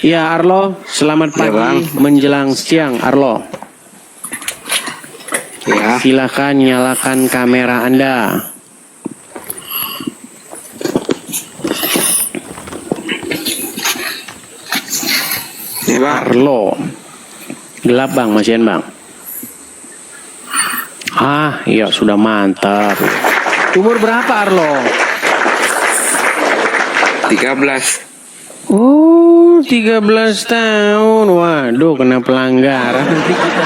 Ya Arlo, selamat Ya, pagi Bang. menjelang siang Arlo. Ya, Silakan nyalakan kamera Anda. ya Bang. Arlo. Gelap Bang, masian Bang. Ah, iya sudah mantap. Umur berapa Arlo? 13. Oh, 13 tahun. Waduh, kena pelanggaran nanti kita.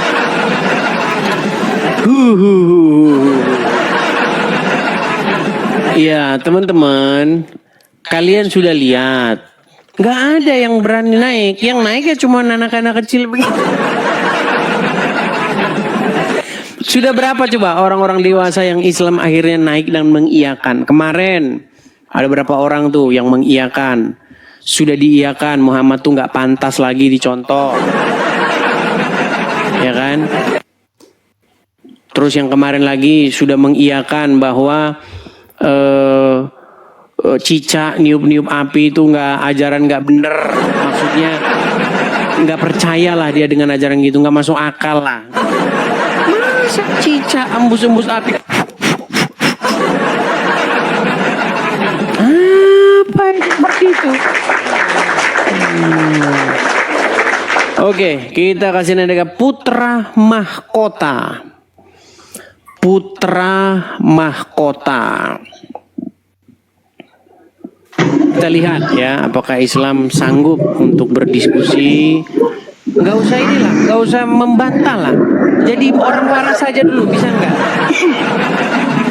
Iya, teman-teman. Kalian sudah lihat. Nggak ada yang berani naik. Yang naik ya cuma anak-anak kecil begitu. Sudah berapa coba orang-orang dewasa yang Islam akhirnya naik dan mengiyakan? Kemarin ada berapa orang tuh yang mengiyakan? Sudah diiyakan Muhammad tuh nggak pantas lagi dicontoh, ya kan? Terus yang kemarin lagi sudah mengiyakan bahwa cicak niup-niup api itu ajaran nggak bener, maksudnya nggak percayalah dia dengan ajaran gitu, nggak masuk akal lah. Masa cicak embus-embus api? Apa itu seperti itu? Oke, kita kasih nama putra mahkota. Putra mahkota. Kita lihat ya, apakah Islam sanggup untuk berdiskusi. Nggak usah inilah, nggak usah membantah lah. Jadi orang waras saja dulu, bisa nggak?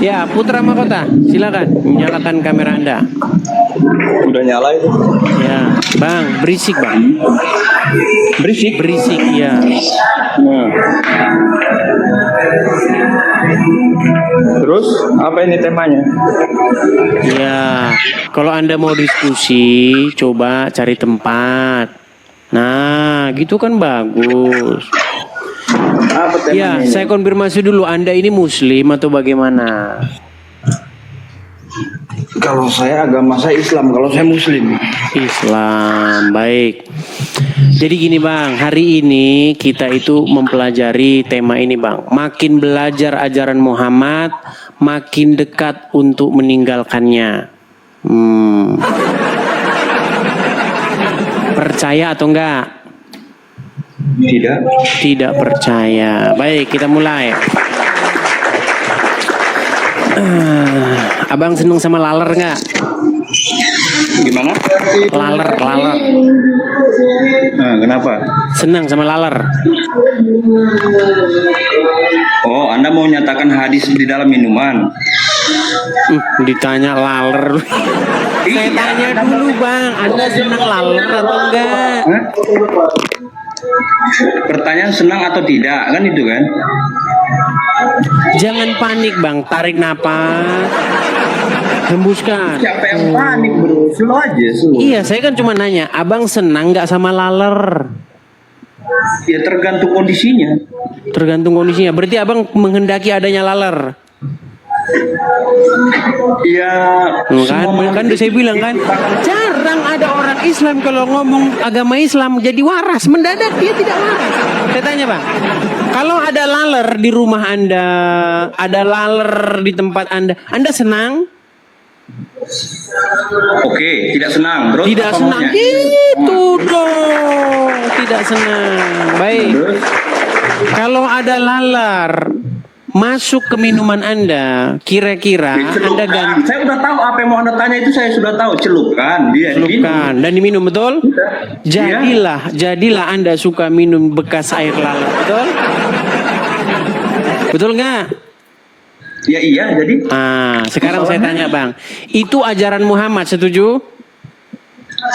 Ya, putra mahkota, silakan nyalakan kamera Anda. Udah nyala itu. Ya, Bang, berisik Bang. Berisik. Berisik ya. Nah. Terus apa ini temanya? Ya, kalau Anda mau diskusi, coba cari tempat. Nah, gitu kan bagus. Apa temanya? Ya, ini? saya konfirmasi dulu, Anda ini Muslim atau bagaimana? Kalau saya agama saya Islam, kalau saya Muslim. Islam, baik. Jadi gini Bang, hari ini kita itu mempelajari tema ini Bang. Makin belajar ajaran Muhammad, makin dekat untuk meninggalkannya. Percaya atau enggak? Tidak. Tidak percaya. Baik, kita mulai. Abang seneng sama laler nggak? Gimana? Laler. Nah, kenapa? Senang sama laler. Oh, Anda mau nyatakan hadis di dalam minuman? Ditanya laler. Saya tanya dulu Bang, Anda senang laler atau enggak? Hah? Pertanyaan senang atau tidak, kan itu kan? Jangan panik Bang, tarik napas. Hembuskan. Siapa yang panik bro? Slow aja, slow. Iya, saya kan cuma nanya, Abang senang nggak sama laler? Ya tergantung kondisinya. Tergantung kondisinya. Berarti Abang menghendaki adanya laler. Ya, Kan udah saya bilang kan, jarang ada orang Islam kalau ngomong agama Islam jadi waras, mendadak dia tidak waras. Saya tanya Bang, kalau ada laler di rumah Anda, ada laler di tempat Anda senang? Oke, tidak senang. Terus Tidak apa senang, maunya? gitu dong. Tidak senang. Baik. Terus? Kalau ada laler masuk ke minuman Anda, kira-kira Anda Celupkan. ganti Saya udah tahu apa yang mau Anda tanya itu, saya sudah tahu. Celupkan dia. celupkan dan diminum, betul? Iya. Jadilah Anda suka minum bekas air laler, betul? Betul nggak? Ya iya, jadi Sekarang saya tanya Bang, itu ajaran Muhammad, setuju?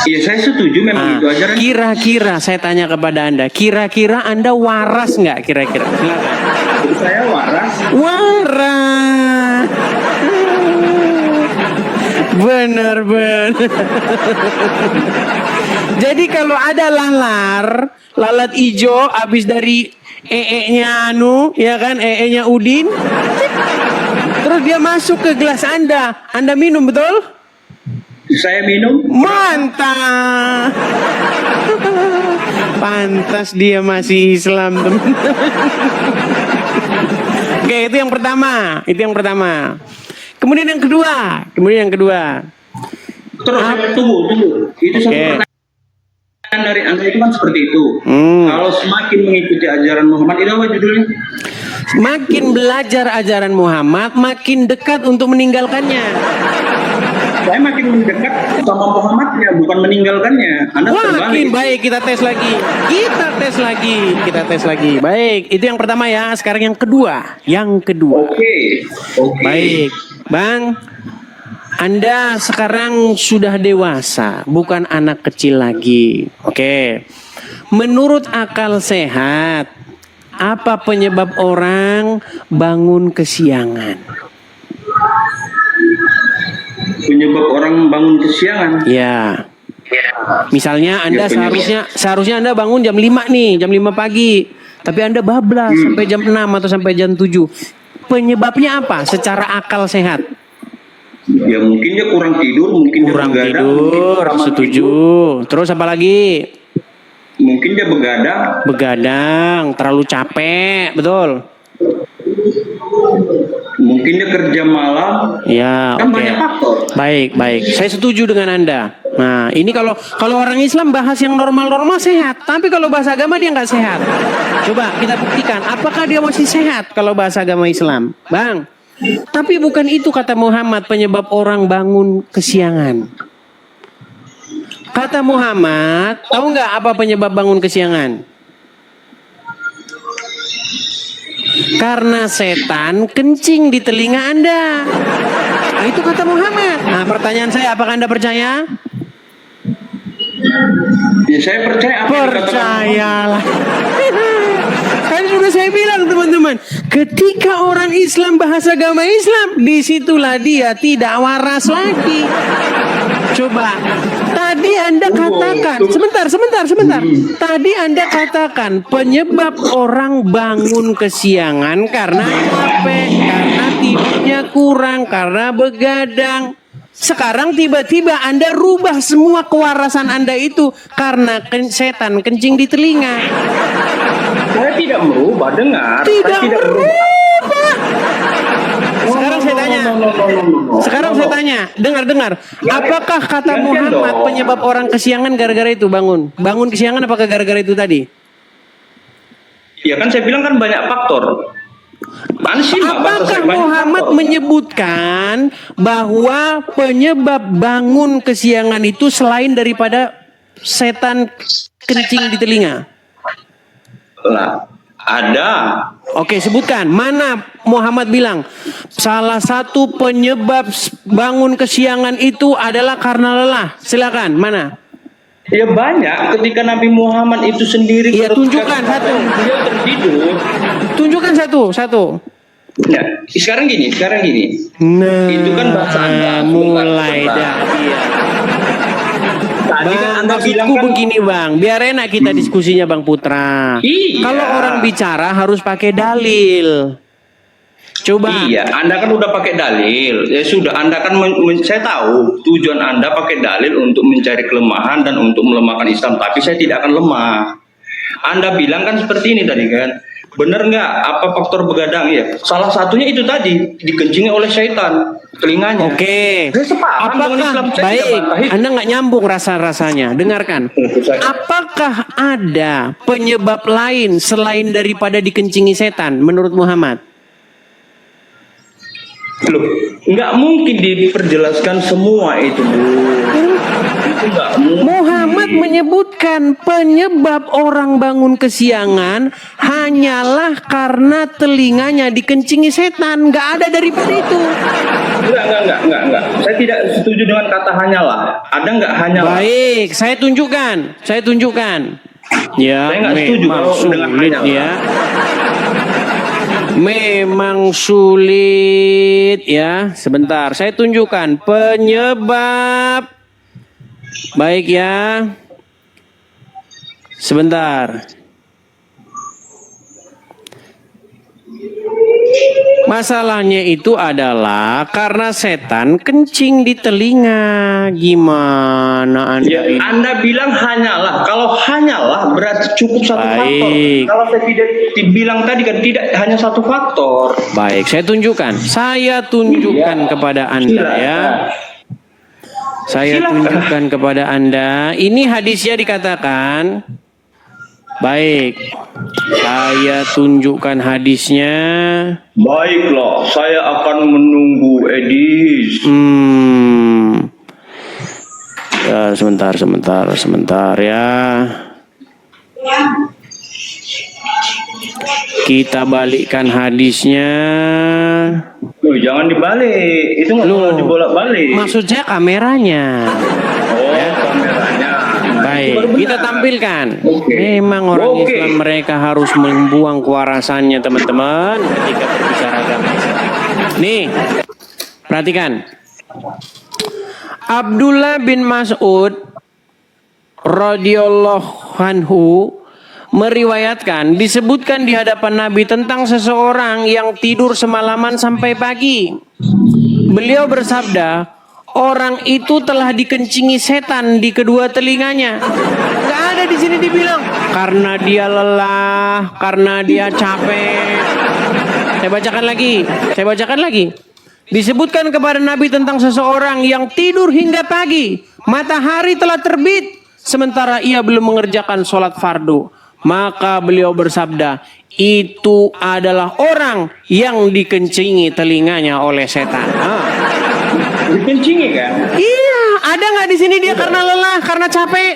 iya saya setuju memang itu ajaran. Kira-kira saya tanya kepada Anda, kira-kira Anda waras nggak? Kira-kira, silakan. Saya waras. Waras. Benar. Jadi kalau ada lalat hijau habis dari nya ya kan, nya Udin, terus dia masuk ke gelas Anda minum, betul? Saya minum. Mantap. Pantas dia masih Islam, teman-teman. Oke, itu yang pertama. Itu yang pertama. Kemudian yang kedua. Terus tunggu. Itu satu Oke. pertanyaan dari Anda itu kan seperti itu. Hmm. Kalau semakin mengikuti ajaran Muhammad, itu apa judulnya? Makin belajar ajaran Muhammad, makin dekat untuk meninggalkannya. Saya makin mendekat sama Muhammadnya, bukan meninggalkannya. Anda Makin terbalik. baik, kita tes lagi. Baik, itu yang pertama ya. Sekarang yang kedua. Oke. Baik, Bang. Anda sekarang sudah dewasa, bukan anak kecil lagi. Oke. Menurut akal sehat, apa penyebab orang bangun kesiangan? Penyebab orang bangun kesiangan. Ya. Misalnya Anda Ya, seharusnya Anda bangun jam 5 nih, jam 5 pagi. Tapi Anda bablas sampai jam 6 atau sampai jam 7. Penyebabnya apa secara akal sehat? Ya mungkin dia kurang tidur, mungkin Kurang dia begadang, tidur, mungkin setuju. Terus apa lagi? Mungkin dia begadang. Begadang, terlalu capek, betul? Mungkin dia kerja malam. Ya, Kan oke. banyak faktor. Baik. Saya setuju dengan Anda. Nah, ini kalau orang Islam bahas yang normal-normal sehat, tapi kalau bahasa agama dia nggak sehat. Coba kita buktikan, apakah dia masih sehat kalau bahasa agama Islam, Bang? Tapi bukan itu kata Muhammad penyebab orang bangun kesiangan. Kata Muhammad, tahu nggak apa penyebab bangun kesiangan? Karena setan kencing di telinga Anda. Nah, itu kata Muhammad. Nah, pertanyaan saya, apakah Anda percaya? Ya saya percaya apa yang dikatakan Percayalah. Kan sudah saya bilang teman-teman, ketika orang Islam bahas agama Islam, disitulah dia tidak waras lagi. Coba, tadi Anda katakan, sebentar. Tadi Anda katakan penyebab orang bangun kesiangan karena capek, karena tidurnya kurang, karena begadang. Sekarang tiba-tiba Anda rubah semua kewarasan Anda itu karena setan kencing di telinga. Saya tidak merubah, dengar. Tidak Saya merubah. Sekarang saya tanya, dengar. Apakah kata Gantian Muhammad dong. penyebab orang kesiangan gara-gara itu bangun? Bangun kesiangan apakah gara-gara itu tadi? Ya kan saya bilang kan banyak faktor. Apakah Muhammad menyebutkan bahwa penyebab bangun kesiangan itu selain daripada setan kencing di telinga? Lah, ada. Oke, sebutkan. Mana Muhammad bilang salah satu penyebab bangun kesiangan itu adalah karena lelah. Silakan, mana? Ya banyak. Ketika Nabi Muhammad itu sendiri. Iya, tunjukkan satu. Beliau tertidur. Tunjukkan satu. Ya, sekarang gini. Nah, Itu kan bahasa Anda. mulai Sebentar. dah. Iya. Tadi kan Bang, Anda bilang maksudku kan. begini Bang, biar enak kita diskusinya Bang Putra. Iya. Kalau orang bicara harus pakai dalil. Coba. Iya, Anda kan udah pakai dalil. Ya sudah, Anda kan saya tahu tujuan Anda pakai dalil untuk mencari kelemahan dan untuk melemahkan Islam. Tapi saya tidak akan lemah. Anda bilang kan seperti ini tadi kan. Benar nggak? Apa faktor begadang ya? Salah satunya itu tadi dikencingi oleh syaitan telinganya. Oke. Saya sepaham dengan Apakah Islam. Saya baik? tidak bantah itu. Anda nggak nyambung rasanya. Dengarkan. Apakah ada penyebab lain selain daripada dikencingi setan menurut Muhammad? Loh, nggak mungkin diperjelaskan semua itu, Bu. Itu nggak mungkin. Muhammad menyebutkan penyebab orang bangun kesiangan hanyalah karena telinganya dikencingi setan. Nggak ada daripada itu. Enggak. Saya tidak setuju dengan kata hanyalah. Ada nggak hanyalah? Baik, saya tunjukkan. Ya, Saya nggak setuju memang kalau dengan sulit hanyalah. ya. Memang sulit ya. Sebentar, saya tunjukkan penyebab. Baik ya. Sebentar. Masalahnya itu adalah karena setan kencing di telinga. Gimana Anda Ya, ini? Anda bilang hanyalah. Kalau hanyalah berarti cukup satu faktor. Baik. Kalau saya tidak dibilang tadi kan tidak hanya satu faktor. Baik, saya tunjukkan. Saya tunjukkan kepada Anda ya. Saya Silakan. tunjukkan kepada Anda. Ini hadisnya dikatakan. Baik. Saya tunjukkan hadisnya. Baiklah, saya akan menunggu Edis. Ya, sebentar ya. Kita balikkan hadisnya. Loh, jangan dibalik. Itu nggak Loh, perlu dibolak-balik. Maksudnya kameranya. Oh, kameranya. Baik, Itu baru kita benar. tampilkan. Oke. Memang orang Oke. Islam mereka harus membuang kewarasannya, teman-teman, ketika berbicara agama Islam. Nih, perhatikan. Abdullah bin Mas'ud radhiyallahu anhu meriwayatkan, disebutkan di hadapan Nabi tentang seseorang yang tidur semalaman sampai pagi. Beliau bersabda, orang itu telah dikencingi setan di kedua telinganya. Gak ada di sini dibilang karena dia lelah, karena dia capek. Saya bacakan lagi. Disebutkan kepada Nabi tentang seseorang yang tidur hingga pagi. Matahari telah terbit, sementara ia belum mengerjakan sholat fardu. Maka beliau bersabda, itu adalah orang yang dikencingi telinganya oleh setan. Dikencingi kan? Iya, ada nggak di sini dia karena lelah, karena capek?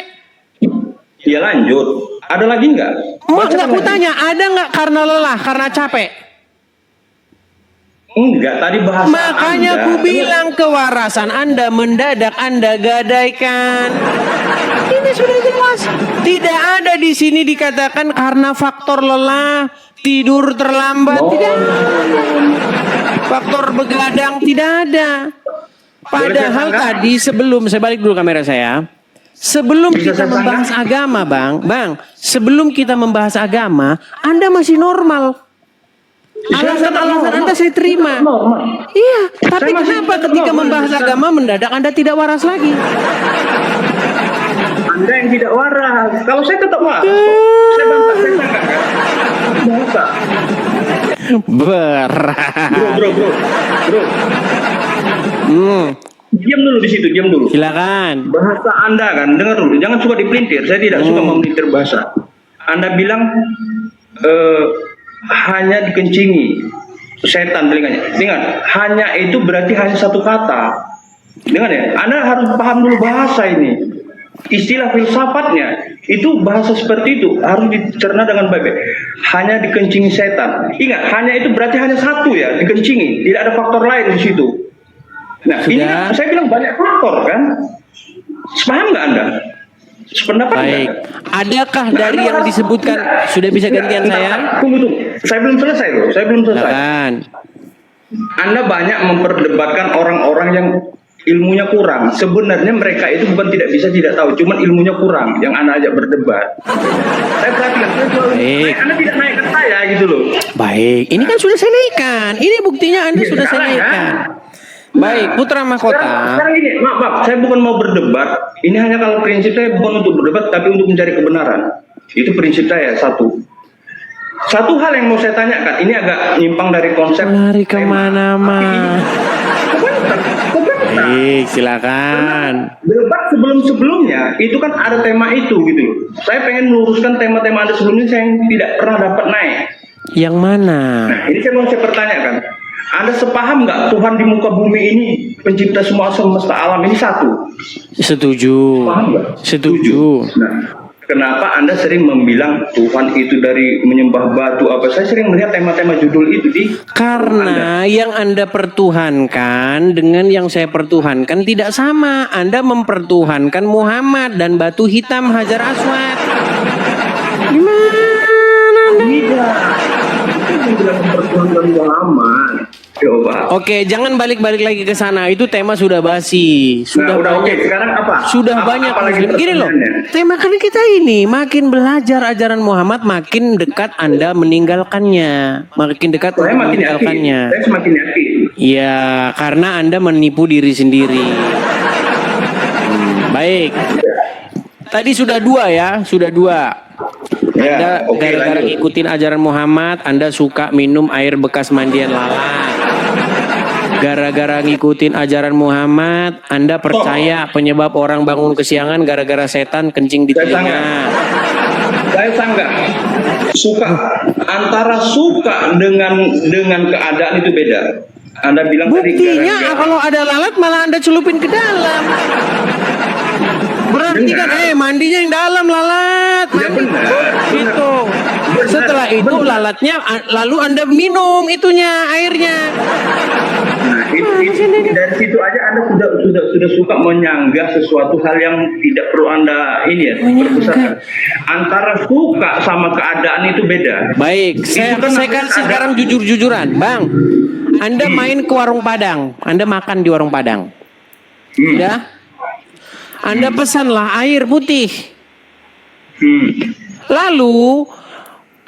Ya lanjut. Ada lagi nggak? Nggak, aku tanya, ada nggak karena lelah, karena capek? Enggak, tadi bahasa Makanya Anda. aku bilang kewarasan Anda mendadak Anda gadaikan. Ini sudah jelas. Tidak ada di sini dikatakan karena faktor lelah, tidur terlambat, tidak ada. Faktor begadang tidak ada. Padahal tadi sebelum saya balik dulu kamera saya. Sebelum kita membahas agama, Bang, sebelum kita membahas agama, Anda masih normal. Alasan-alasan Anda saya terima. Iya, tapi kenapa ketika membahas agama mendadak Anda tidak waras lagi? Anda yang tidak waras. Kalau saya tetap waras. Saya bantah, saya bantah kan? Bahasa. Berat. Bro. Hmm, Diam dulu di situ, diam dulu. silakan. Bahasa Anda kan, dengar dulu. Jangan suka dipelintir. Saya tidak suka memelintir bahasa. Anda bilang hanya dikencingi setan telinganya. Dengar, hanya itu berarti hanya satu kata. Dengar ya, Anda harus paham dulu bahasa ini. Istilah filsafatnya itu bahasa seperti itu harus dicerna dengan baik-baik. Hanya dikencingi setan. Ingat, hanya itu berarti hanya satu ya, dikencingi. Tidak ada faktor lain di situ. Nah, ini Sudah. kan, saya bilang banyak faktor kan. Paham nggak Anda? Sependapat Baik. nggak? Adakah dari yang disebutkan sudah bisa gantian saya? Tunggu. Saya belum selesai loh. Saya belum selesai. Silakan. Anda banyak memperdebatkan orang-orang yang ilmunya kurang. Sebenarnya mereka itu bukan tidak bisa, tidak tahu, cuman ilmunya kurang yang Anda ajak berdebat. Saya perhatikan, saya selalu Baik. Anda tidak naikkan saya gitu loh. Baik, ini kan sudah saya naikkan. Ini buktinya Anda Iya, sudah saya sekarang, naikkan. kan? Baik, Putra Mahkota. Sekarang gini, maaf, saya bukan mau berdebat. Ini hanya kalau prinsip saya bukan untuk berdebat, tapi untuk mencari kebenaran. Itu prinsip saya, satu. Satu hal yang mau saya tanyakan, ini agak nyimpang dari konsep. Lari kemana-mana. Kebenaran. Baik, silakan. Debat sebelum-sebelumnya itu kan ada tema itu gitu loh. Saya pengen meluruskan tema-tema Anda sebelumnya saya yang tidak pernah dapat naik. Yang mana? Nah, ini saya mau saya pertanyakan. Anda sepaham nggak Tuhan di muka bumi ini pencipta semua semesta alam ini satu? Setuju. Paham nggak? Setuju. Nah, kenapa Anda sering membilang Tuhan itu dari menyembah batu apa? Saya sering melihat tema-tema judul itu di Karena yang Anda pertuhankan dengan yang saya pertuhankan tidak sama. Anda mempertuhankan Muhammad dan batu hitam Hajar Aswad. Gimana Anda? Tidak. Itu bilang mempertuhankan Muhammad. Coba. Oke, jangan balik-balik lagi ke sana. Itu tema sudah basi. Sudah Nah, udah banyak. oke. Sekarang apa? Sudah Apa banyak lagi muslim. Gini loh. pertanyaannya? Tema kan kita ini makin belajar ajaran Muhammad, makin dekat Anda meninggalkannya. Makin dekat Saya untuk makin yakin. meninggalkannya. Saya semakin yakin. Iya, karena Anda menipu diri sendiri. Baik. Tadi sudah 2 ya, sudah 2. Ya, Anda oke, gara-gara lanjut. ngikutin ajaran Muhammad, Anda suka minum air bekas mandian lalat. Gara-gara ngikutin ajaran Muhammad, Anda percaya penyebab orang bangun kesiangan gara-gara setan kencing di Saya telinga. Saya sanggah. Suka antara suka dengan keadaan itu beda. Anda bilang tadi Buktinya gara-gara- kalau ada lalat malah Anda celupin ke dalam. Berarti kan mandinya yang dalam lalat. Ya, benar. Gitu. Benar. Setelah itu lalatnya lalu Anda minum itunya airnya. Nah, dari situ aja Anda sudah suka menyanggah sesuatu hal yang tidak perlu Anda ini ya, perbesarkan. Antara suka sama keadaan itu beda. Baik, saya Itu kan kasih ada- sekarang jujur-jujuran, Bang. Anda main ke warung Padang, Anda makan di warung Padang. Ya? Anda pesanlah air putih. Lalu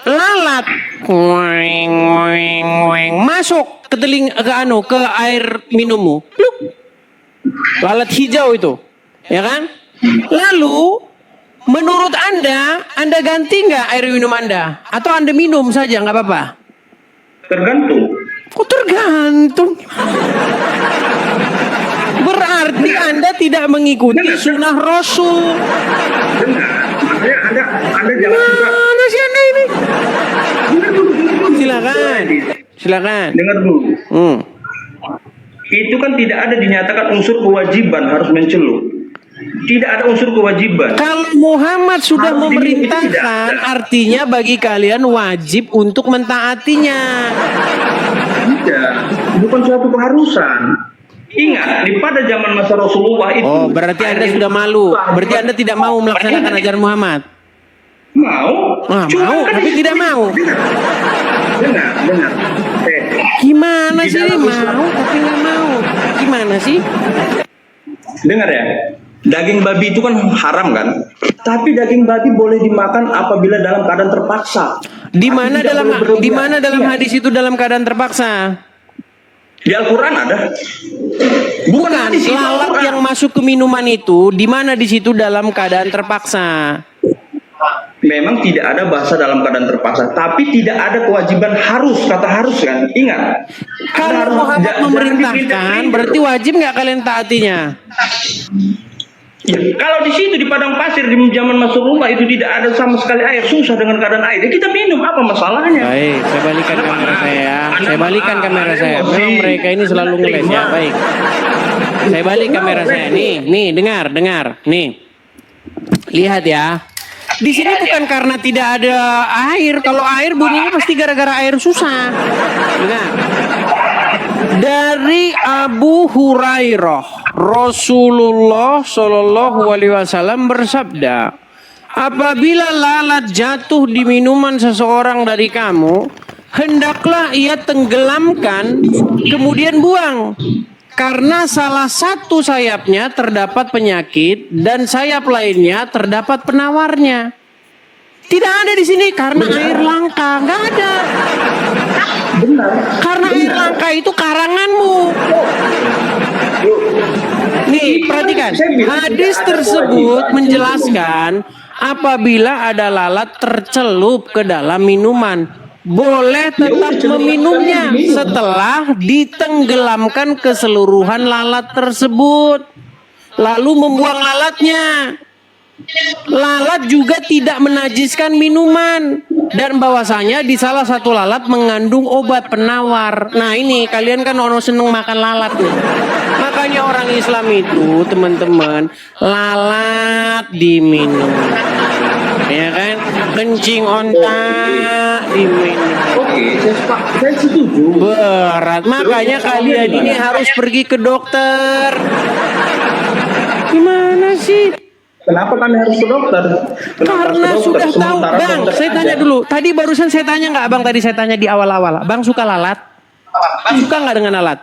lalat ngoeng ngoeng ngoeng masuk ke ke air minummu. Pluk. Lalat hijau itu. Ya kan? Lalu menurut Anda ganti nggak air minum Anda? Atau Anda minum saja nggak apa-apa? Tergantung. Kok tergantung? Berarti Anda tidak mengikuti sunnah Rasul. Benar. Makanya Anda jangan suka. Mana sih Anda ini? Silakan. Dengar dulu. Hmm. Itu kan tidak ada dinyatakan unsur kewajiban harus mencelup. Tidak ada unsur kewajiban. Kalau Muhammad sudah Harus memerintahkan, tidak. artinya bagi kalian wajib untuk mentaatinya. Tidak, bukan suatu keharusan. Ingat, pada zaman masa Rasulullah itu. Oh, berarti Anda sudah malu. Berarti Anda tidak mau melaksanakan ajaran Muhammad. Mau? Mau, kan tapi tidak mau. Benar. Gimana Di sih dalam mau Islam. tapi nggak mau? Gimana sih? Dengar ya, daging babi itu kan haram kan? Tapi daging babi boleh dimakan apabila dalam keadaan terpaksa. Di mana Tidak dalam boleh berlebihan. di mana dalam Iya. hadis itu dalam keadaan terpaksa? Di Al-Quran ada. Bukan, hadis, itu lalat Al-Quran. yang masuk ke minuman itu di mana di situ dalam keadaan terpaksa? Memang tidak ada bahasa dalam keadaan terpaksa, tapi tidak ada kewajiban harus, kata harus kan? Ingat. Kalau Muhammad memerintahkan, berarti wajib nggak kalian taatinya? Ya, kalau di situ di padang pasir di zaman Rasulullah itu tidak ada sama sekali air, susah dengan keadaan air. Ya, kita minum, apa masalahnya? Baik, saya balikan kamera saya ya. Saya balikan kamera saya. Memang mereka ini selalu ngeles ya. Baik. Saya balik kamera saya. Nih, dengar. Nih. Lihat ya. Di sini bukan karena tidak ada air. Kalau air bunyinya pasti gara-gara air susah. Dengar. Dari Abu Hurairah, Rasulullah Shallallahu Alaihi Wasallam bersabda, apabila lalat jatuh di minuman seseorang dari kamu, hendaklah ia tenggelamkan kemudian buang. Karena salah satu sayapnya terdapat penyakit dan sayap lainnya terdapat penawarnya. Tidak ada di sini karena air langka, nggak ada. Karena air langka itu karanganmu. Nih, perhatikan. Hadis tersebut menjelaskan apabila ada lalat tercelup ke dalam minuman, boleh tetap meminumnya setelah ditenggelamkan keseluruhan lalat tersebut. Lalu membuang lalatnya. Lalat juga tidak menajiskan minuman. Dan bahwasanya di salah satu lalat mengandung obat penawar. Nah ini kalian kan orang seneng makan lalat nih. Makanya orang Islam itu teman-teman lalat diminum. Ya kan? Kencing onta diminum. Oke, saya setuju. Berat. Makanya kalian ini harus pergi ke dokter. Gimana sih? Kenapa kami harus ke dokter? Karena sudah tahu, Sementara Bang. dokter Saya ada. tanya dulu. Tadi barusan saya tanya nggak, Bang? Tadi saya tanya di awal-awal. Bang suka lalat? Suka nggak dengan alat?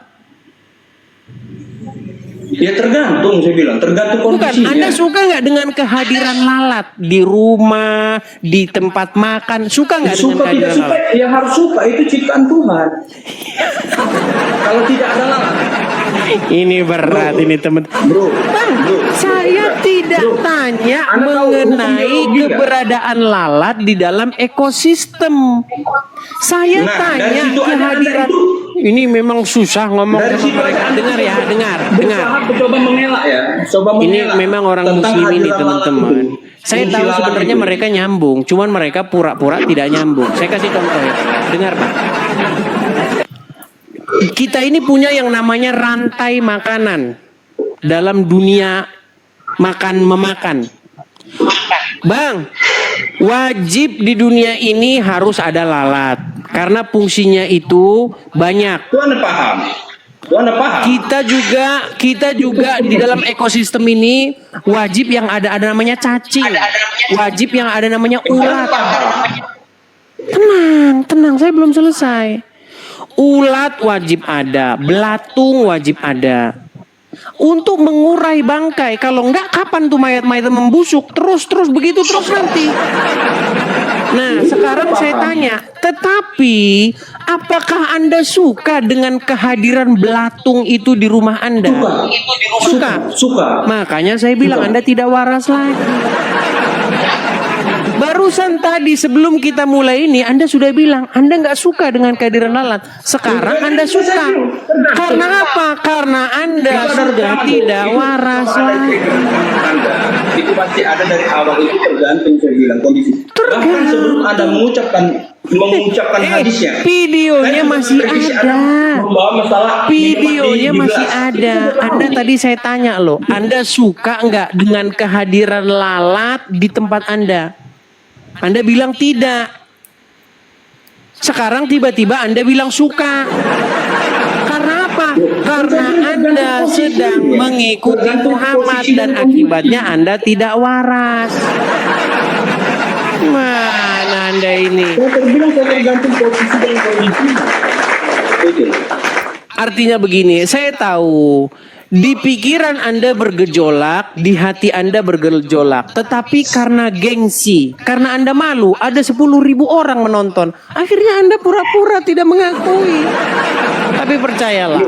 Ya tergantung, saya bilang, tergantung Bukan, kondisinya. Anda suka nggak dengan kehadiran lalat di rumah, di tempat makan? Suka nggak dengan Suka tidak kehadiran suka, lalat? ya harus suka, itu ciptaan Tuhan. Kalau tidak ada lalat, Ini berat ini teman. bro, Bang, bro, saya tidak bro. tanya Anda tahu mengenai hukum biologi nggak? keberadaan lalat di dalam ekosistem. Saya Nah, dari tanya situ Anda kehadiran. itu. Ini memang susah ngomong Dari sama situ mereka. Anda Dengar ya, dengar. berusaha coba mengelak ya, coba Ini mengelak memang orang tentang muslim ini hadiran lalat teman-teman. itu. Saya Fungsi tahu lalat sebenarnya itu. mereka nyambung, cuman mereka pura-pura tidak nyambung. Saya kasih contoh ya. Dengar Pak. Kita ini punya yang namanya rantai makanan dalam dunia makan-memakan. Bang, wajib di dunia ini harus ada lalat karena fungsinya itu banyak. Tuh Anda paham? Tuh Anda paham? Kita juga di dalam ekosistem ini wajib yang ada namanya cacing, wajib yang ada namanya ulat. Tenang, saya belum selesai. Ulat wajib ada, belatung wajib ada. Untuk mengurai bangkai, kalau enggak kapan tuh mayat-mayat membusuk terus begitu terus nanti. Nah, sekarang saya tanya, tetapi apakah Anda suka dengan kehadiran belatung itu di rumah Anda? Suka. Makanya saya bilang Anda tidak waras lagi. Barusan tadi sebelum kita mulai ini Anda sudah bilang Anda nggak suka dengan kehadiran lalat. Sekarang Anda suka. Karena apa? Karena Anda sudah tidak waras lagi. Itu pasti ada dari awal, itu tergantung, saya bilang, kondisi. Bahkan sebelum Anda mengucapkan hadisnya, Videonya masih ada. membawa masalah Videonya nikmat di masih gelas. ada. Anda tadi saya tanya loh, Anda suka nggak dengan kehadiran lalat di tempat Anda? Anda bilang tidak. Sekarang tiba-tiba Anda bilang suka. Karena apa? Karena Anda sedang mengikuti Muhammad dan akibatnya Anda tidak waras. Mana Anda ini? Saya terbilang saya tergantung posisi dan kondisi. Itu. Artinya begini, saya tahu di pikiran Anda bergejolak, di hati Anda bergejolak. Tetapi karena gengsi, karena Anda malu, ada 10.000 orang menonton. Akhirnya Anda pura-pura tidak mengakui. Tapi percayalah,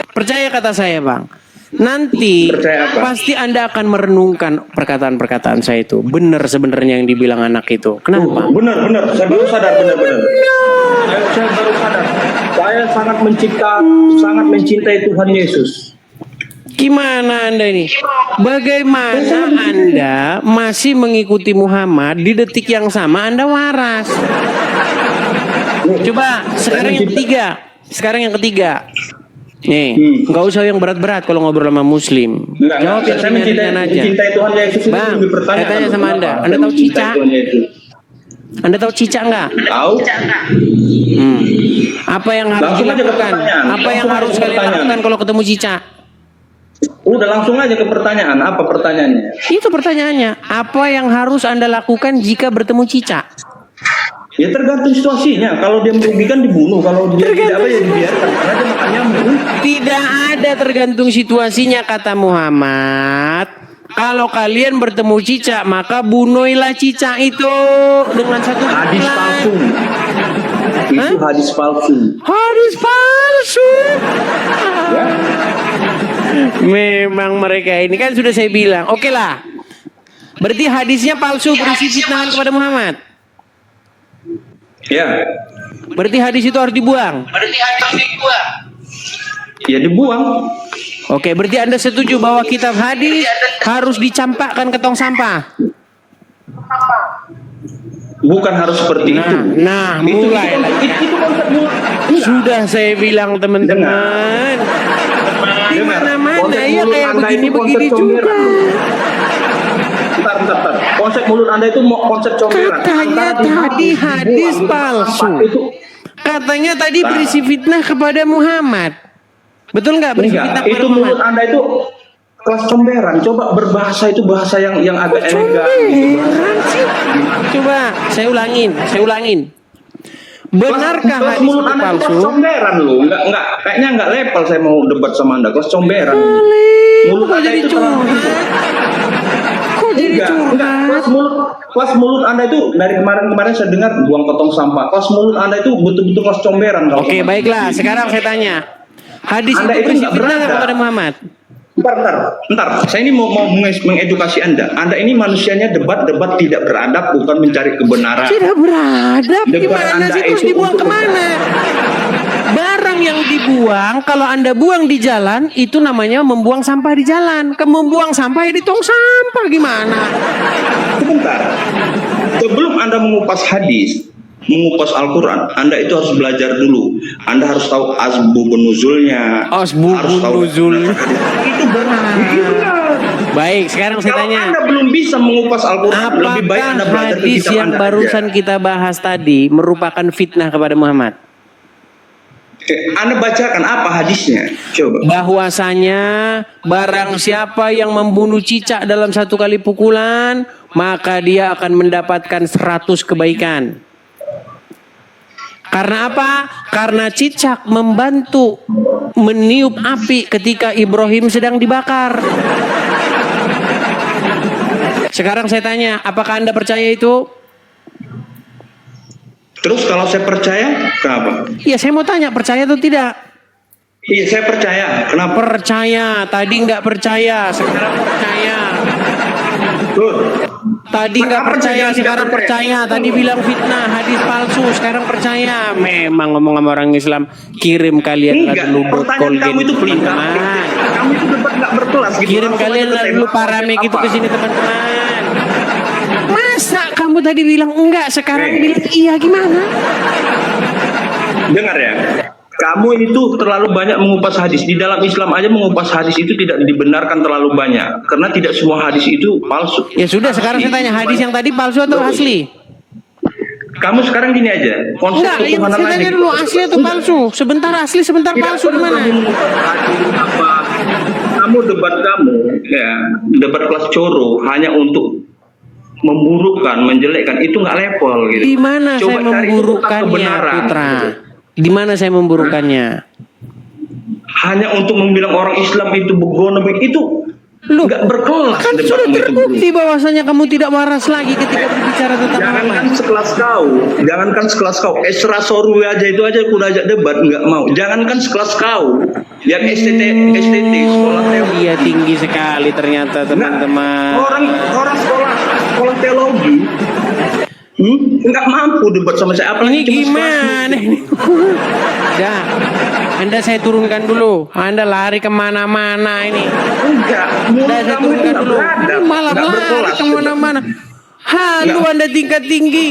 percaya kata saya Bang. Nanti Percaya apa? pasti Anda akan merenungkan perkataan-perkataan saya itu. Benar sebenarnya yang dibilang anak itu. Kenapa? Benar. Saya baru sadar, benar. Saya baru sadar. Saya sangat mencintai Tuhan Yesus. Gimana Anda ini? Bagaimana Anda masih mengikuti Muhammad di detik yang sama Anda waras? Coba sekarang yang ketiga. Nih, nggak usah yang berat-berat kalau ngobrol sama Muslim. Jawab yang Saya ringan-ringan aja. mencintai Tuhan Yesus. itu Bang, lebih pertanyaan. saya tanya sama Anda. Kenapa? Anda tahu Mencintai cicak? Tuhan Yesus. Anda tahu cicak nggak? Tahu? Apa yang harus Langsung aja ke dilakukan? pertanyaan. Apa yang Langsung harus aja ke kalian pertanyaan. lakukan kalau ketemu cicak? Udah langsung aja ke pertanyaan. Apa pertanyaannya? Itu pertanyaannya. Apa yang harus Anda lakukan jika bertemu cicak? Ya tergantung situasinya. Kalau dia merugikan dibunuh. Kalau dia tidak apa ya dibiarkan. Karena dia makan nyamuk. Tidak ada tergantung situasinya kata Muhammad. Kalau kalian bertemu cicak maka bunuhilah cicak itu dengan satu Hadis pukulan. palsu. Itu hadis palsu. Hadis palsu. Ya. Memang mereka ini kan sudah saya bilang. Oke lah. Berarti hadisnya palsu berisi fitnahan kepada Muhammad. Ya. Berarti hadis itu harus dibuang. Ya dibuang. Oke, berarti Anda setuju bahwa kitab hadis harus dicampakkan ke tong sampah. Bukan harus seperti itu. Nah, mulai lagi. Itu konsep mulai. Sudah saya bilang teman-teman. Di mana-mana ya kayak begini-begini juga. Bentar. Konsep mulut Anda itu mau konsep comberan. Katanya tadi hadis palsu. Katanya tadi berisi fitnah kepada Muhammad. Betul nggak berisi fitnah Enggak, kepada itu mulut Muhammad? Anda itu kelas comberan. Coba berbahasa itu bahasa yang agak elegan. Comberan sih. Coba saya ulangin. Benarkah kelas hadis mulut itu Anda itu palsu? kelas comberan loh. Enggak, kayaknya enggak level saya mau debat sama Anda. Kelas comberan. Mulut Kok Anda jadi itu terlalu curhat? Kok jadi enggak. Kelas mulut Anda itu dari kemarin saya dengar buang potong sampah. Kelas mulut Anda itu betul-betul kelas comberan. Kalau Oke, sama baiklah. saya. Sekarang saya tanya. Hadis Anda itu itu berisi nggak fitnah beradab. kepada Muhammad? Bentar. Saya ini mau mengedukasi Anda. Anda ini manusianya debat tidak beradab, bukan mencari kebenaran. Tidak beradab. Debat Gimana Anda sih? Terus itu dibuang untuk- kemana? Barang yang dibuang, kalau Anda buang di jalan, itu namanya membuang sampah di jalan. Membuang sampah di tong sampah gimana? Sebentar. Sebelum Anda mengupas hadis, mengupas Al-Quran, Anda itu harus belajar dulu. Anda harus tahu asbabun nuzulnya. Asbabun Harus tahu nuzul. Itu benar. Baik, sekarang saya Kalau tanya. Anda belum bisa mengupas Al-Quran, lebih baik Apakah Anda belajar ke hadis kitab yang Anda barusan aja. kita bahas tadi merupakan fitnah kepada Muhammad? Anda bacakan apa hadisnya? Coba. Bahwasanya barang siapa yang membunuh cicak dalam satu kali pukulan, maka dia akan mendapatkan 100 kebaikan. Karena apa? Karena cicak membantu meniup api ketika Ibrahim sedang dibakar. Sekarang saya tanya, apakah Anda percaya itu? Terus kalau saya percaya, kenapa? Ya, saya mau tanya, percaya atau tidak? Iya, saya percaya. Kenapa? Percaya. Tadi nggak percaya, sekarang percaya. Tuh. Tadi nggak Apa percaya, yang tidak sekarang percaya. Tadi bilang fitnah, hadis palsu, sekarang percaya. Memang ngomong sama orang Islam, kirim kalian Enggak, dulu pertanyaan kamu itu pelit. teman-teman. Kamu itu debat nggak berkelas gitu. Kirim Langsung kalian aja ke dulu tema. paramik itu Apa? ke sini teman-teman. Masa kamu tadi bilang enggak, sekarang bilang iya, gimana? Dengar ya. Kamu itu terlalu banyak mengupas hadis. Di dalam Islam aja mengupas hadis itu tidak dibenarkan terlalu banyak. Karena tidak semua hadis itu palsu. Ya sudah, sekarang saya tanya, hadis yang tadi palsu atau asli? Kamu sekarang gini aja. Konsep Enggak, yang ketuhanan saya tanya aja. dulu, asli atau palsu? Sebentar asli, sebentar Tidak palsu perlu gimana? kamu mengupas hadis apa. Kamu debat ya, debat kelas coro hanya untuk memburukkan, menjelekkan, itu nggak level gitu. Di mana Coba saya cari memburukkannya, kebenaran, Putra? gitu. Di mana saya memburukkannya? Hanya untuk membilang orang Islam itu begono, itu Loh, nggak berkelas. kan debat sudah itu, terbukti bahwasanya kamu tidak waras lagi ketika berbicara tentang Jangankan Muhammad. sekelas kau, Esra Sorwi aja itu aja aku udah ajak debat nggak mau. Jangankan sekelas kau, yang STT sekolah teologi. Dia tinggi sekali ternyata teman-teman. Orang sekolah teologi, nggak mampu debat sama saya. Ini Apalagi cuma gimana ini? Dah, Anda saya turunkan dulu. Anda lari kemana-mana ini. Enggak, Dah, saya kamu itu turunkan nggak dulu. beradab, Malah nggak lari berkelas. kemana-mana. Halu Anda tingkat tinggi.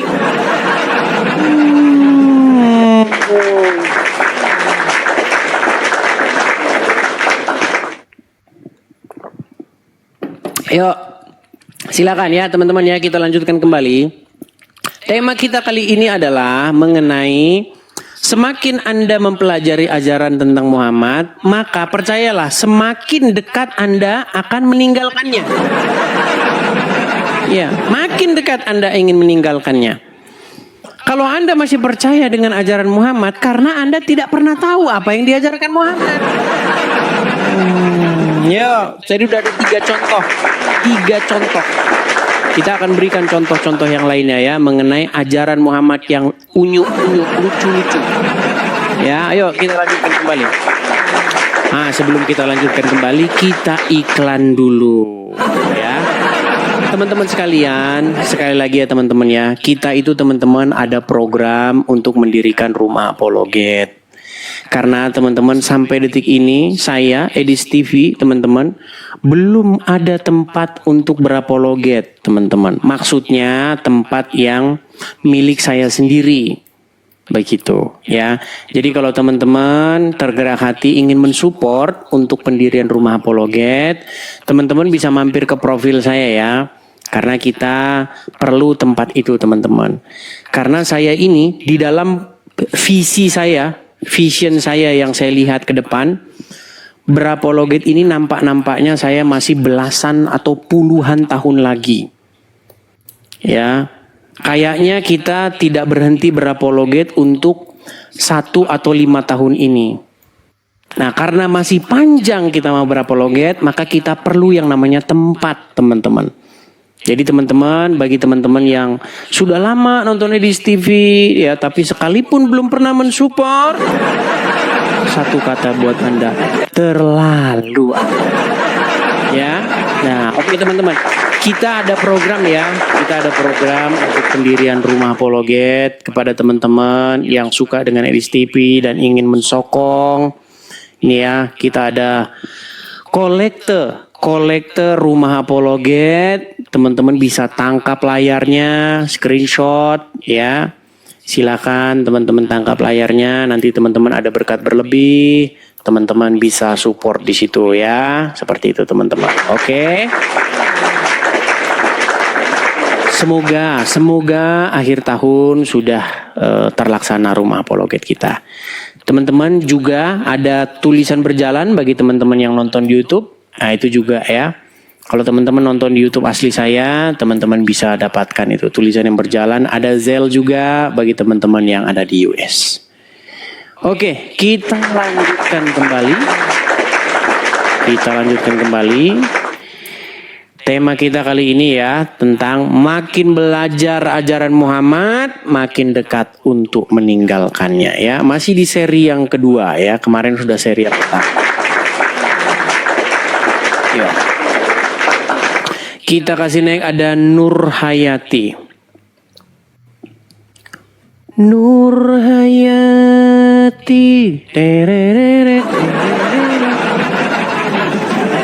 Yuk, silakan ya teman-teman ya, kita lanjutkan kembali. Tema kita kali ini adalah mengenai semakin Anda mempelajari ajaran tentang Muhammad, maka percayalah semakin dekat Anda akan meninggalkannya. Ya, makin dekat Anda ingin meninggalkannya. Kalau Anda masih percaya dengan ajaran Muhammad karena Anda tidak pernah tahu apa yang diajarkan Muhammad. Ya, jadi udah ada 3 contoh. 3 contoh. Kita akan berikan contoh-contoh yang lainnya ya mengenai ajaran Muhammad yang unyu-unyu, lucu-lucu. Ya, ayo kita lanjutkan kembali. Nah, sebelum kita lanjutkan kembali, kita iklan dulu. Ya. Teman-teman sekalian, sekali lagi ya teman-teman ya, kita itu teman-teman ada program untuk mendirikan rumah apologet. Karena teman-teman sampai detik ini saya Edis TV teman-teman belum ada tempat untuk berapologet teman-teman. Maksudnya tempat yang milik saya sendiri. Begitu ya. Jadi kalau teman-teman tergerak hati ingin mensupport untuk pendirian rumah apologet, teman-teman bisa mampir ke profil saya ya. Karena kita perlu tempat itu teman-teman. Karena saya ini di dalam visi saya, vision saya yang saya lihat ke depan, berapologet ini nampak-nampaknya saya masih belasan atau puluhan tahun lagi. Ya. kayaknya kita tidak berhenti berapologet untuk 1 atau 5 tahun ini. Nah, karena masih panjang kita mau berapologet, maka kita perlu yang namanya tempat, teman-teman. Jadi teman-teman, bagi teman-teman yang sudah lama nonton Edis TV, ya, tapi sekalipun belum pernah mensupport, satu kata buat Anda, terlalu. Ya, nah, oke teman-teman, kita ada program ya, kita ada program untuk pendirian rumah apologet kepada teman-teman yang suka dengan Edis TV dan ingin mensokong. Ini ya, kita ada kolektor rumah apologet. Teman-teman bisa tangkap layarnya, screenshot ya. Silakan teman-teman tangkap layarnya. Nanti teman-teman ada berkat berlebih, teman-teman bisa support di situ ya. Seperti itu teman-teman. Oke. Semoga akhir tahun sudah terlaksana rumah apologet kita. Teman-teman juga ada tulisan berjalan bagi teman-teman yang nonton di YouTube. Nah, itu juga ya. Kalau teman-teman nonton di YouTube asli saya, teman-teman bisa dapatkan itu tulisan yang berjalan. Ada Zelle juga bagi teman-teman yang ada di US. Oke, kita lanjutkan kembali. Tema kita kali ini ya tentang makin belajar ajaran Muhammad, makin dekat untuk meninggalkannya ya. Masih di seri yang kedua ya. Kemarin sudah seri yang pertama. Ya. Kita kasih naik ada Nur Hayati. Nur Hayati.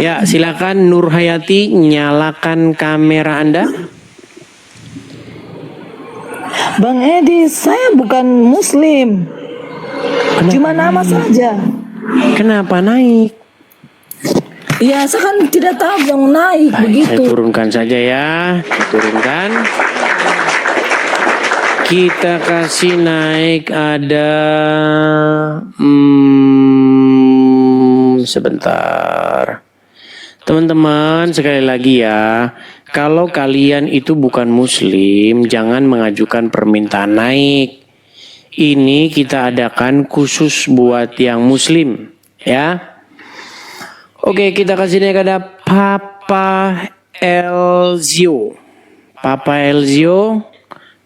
Ya, silakan Nur Hayati, nyalakan kamera Anda. Bang Edi, saya bukan Muslim. Cuma nama saja. Kenapa naik? Ya, saya kan tidak tahu yang naik Baik, begitu. saya turunkan saja ya. Turunkan. Kita kasih naik ada sebentar. Teman-teman, sekali lagi ya, kalau kalian itu bukan Muslim, jangan mengajukan permintaan naik. Ini kita adakan khusus buat yang Muslim, ya. Oke, kita kasih naik ada Papa Elzio. Papa Elzio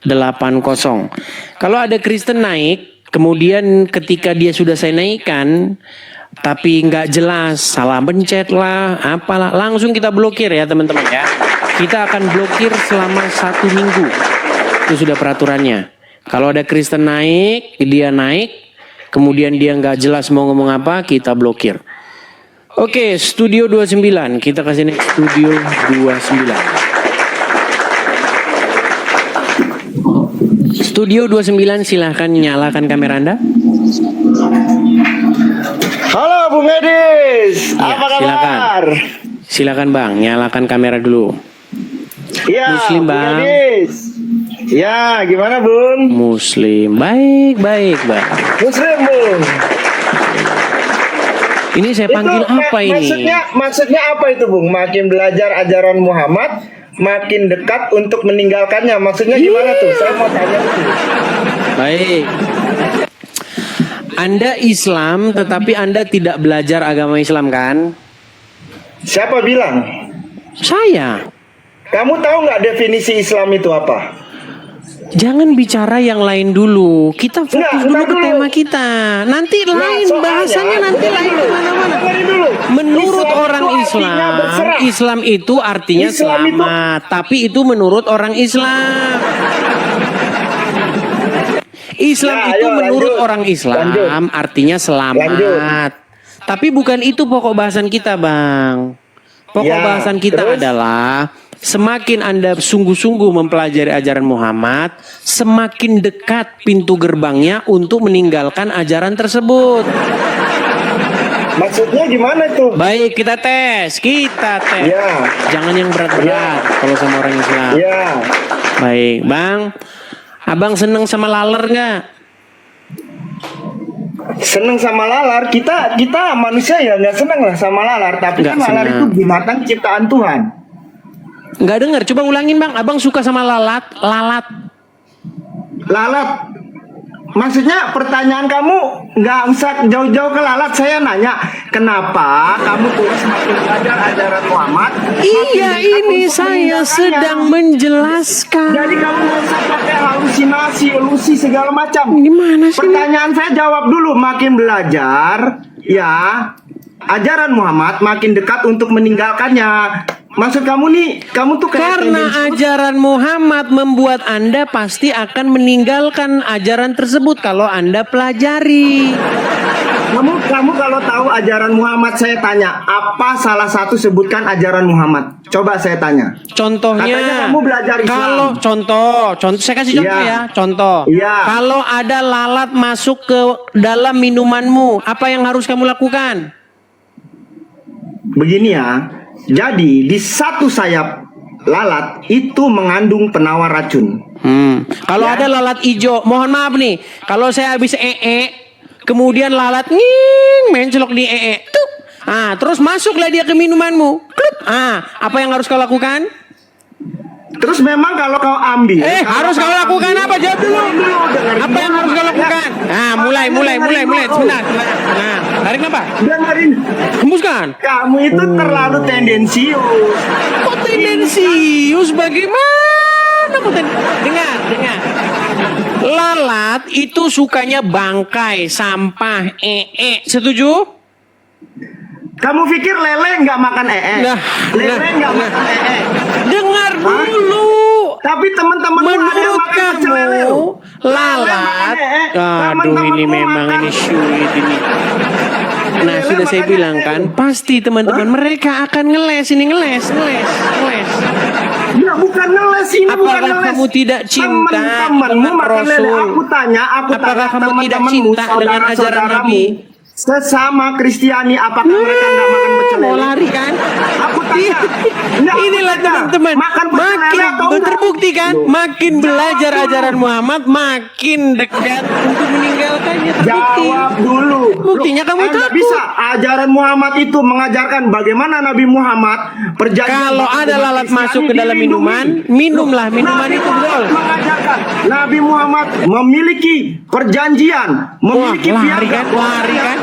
80. Kalau ada Kristen naik, kemudian ketika dia sudah saya naikkan, tapi nggak jelas, salah pencet lah, apalah, langsung kita blokir ya teman-teman ya. Kita akan blokir selama 1 minggu. Itu sudah peraturannya. Kalau ada Kristen naik, dia naik, kemudian dia nggak jelas mau ngomong apa, kita blokir. Oke, Studio 29, kita kasih naik Studio 29. Studio 29, silahkan nyalakan kamera Anda. Halo Bung Edis, Ya, apa kabar? Silakan Bang, nyalakan kamera dulu. Ya, Muslim, Bung Bang. Edis. Ya, gimana Bung? Muslim, baik Bang. Muslim Bung. Ini saya panggil apa ini? Maksudnya apa itu Bung? Makin belajar ajaran Muhammad, makin dekat untuk meninggalkannya. Maksudnya gimana tuh? Saya mau tanya tuh. Baik. Anda Islam, tetapi Anda tidak belajar agama Islam kan? Siapa bilang? Saya. Kamu tahu nggak definisi Islam itu apa? Jangan bicara yang lain dulu. Kita fokus Enggak, dulu ke dulu. tema kita. Nanti lain soalnya, bahasanya nanti lain kemana-mana. dengerin dulu. Menurut Islam orang itu Islam, artinya berserah. Islam itu artinya Islam itu- selamat. Tapi itu menurut orang Islam. Islam Ya, itu ayo, menurut lanjut. orang Islam Lanjut. artinya selamat. Lanjut. Tapi bukan itu pokok bahasan kita, Bang. Pokok Ya, bahasan kita terus? adalah semakin Anda sungguh-sungguh mempelajari ajaran Muhammad, semakin dekat pintu gerbangnya untuk meninggalkan ajaran tersebut. Maksudnya gimana tuh? Baik, kita tes. Ya. Jangan yang berat-berat kalau sama orang Islam. Ya. Baik, Bang. Abang seneng sama laler nggak? Seneng sama lalar, kita manusia ya nggak seneng lah sama lalar, tapi Nggak kan lalar seneng. itu binatang ciptaan Tuhan. Nggak dengar. Coba ulangin, Bang. Abang suka sama lalat? lalat. Maksudnya pertanyaan kamu nggak usah jauh-jauh ke lalat. Saya nanya, kenapa kamu terus makin belajar ajaran Muhammad? Iya, ini saya sedang menjelaskan. Jadi kamu nggak usah pakai halusinasi, ilusi segala macam. Gimana sih? Pertanyaan saya jawab dulu. Makin belajar, ya ajaran Muhammad makin dekat untuk meninggalkannya. Maksud kamu nih, kamu tuh kayak Karena tendensius. ajaran Muhammad membuat Anda pasti akan meninggalkan ajaran tersebut kalau Anda pelajari. Kamu kalau tahu ajaran Muhammad, saya tanya, apa salah satu sebutkan ajaran Muhammad? Coba saya tanya. Contohnya, Katanya kamu belajar Islam. kalau contoh, saya kasih contoh Iya. ya, contoh. Iya. Kalau ada lalat masuk ke dalam minumanmu, apa yang harus kamu lakukan? Begini ya. Jadi di satu sayap lalat itu mengandung penawar racun. Kalau Ya. ada lalat hijau, mohon maaf nih, kalau saya habis kemudian lalat nging mencelok di tuh. Terus masuklah dia ke minumanmu. Klup. Apa yang harus kau lakukan? Terus memang kalau kau ambil, Harus kau lakukan apa? Jawab dulu. Apa yang harus kau lakukan? Mulai. Sebentar. Tarik nafas. Dengerin, Hembuskan. kamu itu terlalu tendensius. Kok tendensius? Bagaimana? Dengar. Lalat itu sukanya bangkai, sampah, Setuju? Kamu pikir lele nggak makan lele nggak makan Dengar dulu. Tapi teman-temanmu ada yang Menurut makan pecel lele kamu, loh. lalat, aduh ini Teman-temanmu memang makan. ini syuit ini. Nah, Lele sudah saya makan bilang lele. kan, pasti teman-teman mereka akan ngeles. Ya bukan ngeles ini, bukan Apakah ngeles. kamu tidak cinta Teman-temanmu dengan makan lele. Rasul? Aku tanya Apakah kamu tidak teman-temanmu, cinta dengan ajaran saudara-saudaramu, Nabi? sesama Kristiani, apakah mereka nggak makan pecel Mau lele? lari kan? Aku tanya. Nggak, aku Inilah tanya. teman-teman, Makan pecel lele makin atau enggak? terbukti kan, makin belajar ajaran Muhammad, makin dekat untuk meninggalkannya. Terbukti. Jawab dulu. Buktinya kamu Anda takut. bisa. Ajaran Muhammad itu mengajarkan bagaimana Nabi Muhammad perjanjian. Kalau dengan ada umat lalat Kristiani masuk ke dalam dilindungi. minuman, minumlah minuman Nabi itu, Muhammad betul. mengajarkan Nabi Muhammad memiliki perjanjian, memiliki Wah, piagam. lari kan?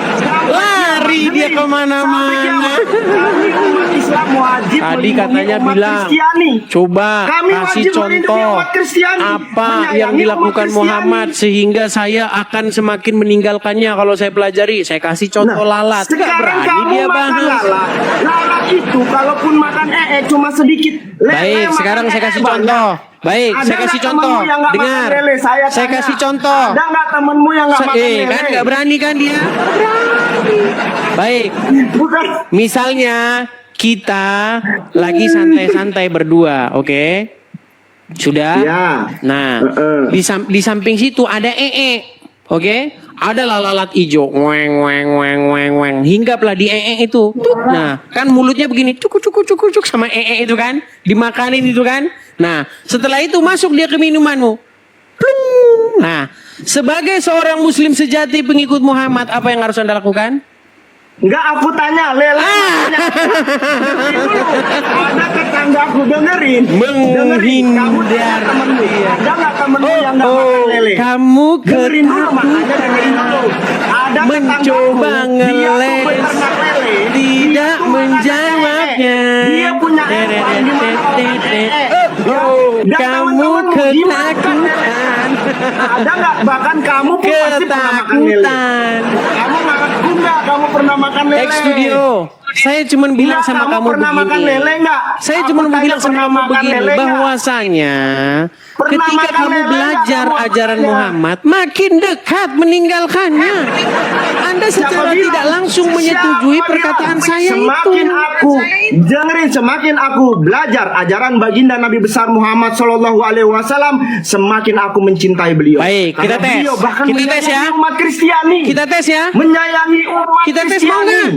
Lari dia Demi kemana-mana. sampai kiamat, kami umat Islam wajib Tadi melindungi katanya umat bilang, Kristiani. coba Kami kasih wajib melindungi contoh umat Kristiani, apa menyayangi yang umat dilakukan Kristiani. Muhammad sehingga saya akan semakin meninggalkannya kalau saya pelajari. Saya kasih contoh lalat. Nggak Sekarang berani kamu dia makan bahas. lalat. Lalat itu kalaupun makan cuma sedikit. Lele Baik, makan sekarang saya kasih banyak. contoh. Baik, Ada saya kasih nggak contoh. temenmu yang nggak Dengar. makan lele? Saya Saya tanya. kasih contoh. Ada nggak temenmu yang nggak makan lele? Kan nggak berani kan dia? Berani. Baik, Bukan. misalnya kita lagi santai-santai berdua, oke? Sudah? Ya. Nah, Heeh. di samping situ ada oke? Ada lalat hijau, weng. Hinggaplah di itu. Tuh. Nah, kan mulutnya begini, cuk sama itu kan, dimakanin itu kan. Nah, setelah itu masuk dia ke minumanmu. Plung. Nah, sebagai seorang muslim sejati pengikut Muhammad, apa yang harus Anda lakukan? Enggak, aku tanya lele. Dengerin dulu. Ada tetanggaku dengerin. Dengerin. Kamu tanya Menghindar. temenmu. Iya. Ada nggak temenmu yang nggak makan lele? Kamu Dengerin dulu, makanya dengerin dulu. Ada mencoba tetanggaku, dia tuh ngeles, beternak lele. tidak Dia tuh makan menjawabnya. lele. Dia punya ekor di mana orang lele. Dan Kamu teman-temanmu di mana makan lele? ketakutan. Ada nggak? Bahkan kamu pun pasti pernah makan lele. Ketakutan. Kamu ngaku nggak? Kamu pernah makan lele? X Studio, saya cuma bilang Nggak, sama kamu pernah makan begini. lele nggak? Saya Aku cuma mau tanya, bilang sama pernah kamu makan begini, lele nggak? bahwasanya Pernah ketika makan kamu lele belajar nggak? Kamu ajaran tanya. Muhammad, makin dekat meninggalkannya. Anda secara Siapa bilang? tidak langsung menyetujui Siapa perkataan bilang? saya Semakin itu. aku dengerin, semakin aku belajar ajaran baginda Nabi besar Muhammad Shallallahu Alaihi Wasallam, semakin aku mencintai beliau. Baik, kita Karena tes. beliau bahkan Kita tes menyayangi ya. umat Kristiani. Kita tes ya. Menyayangi umat Kita tes Kristiani. mau nggak?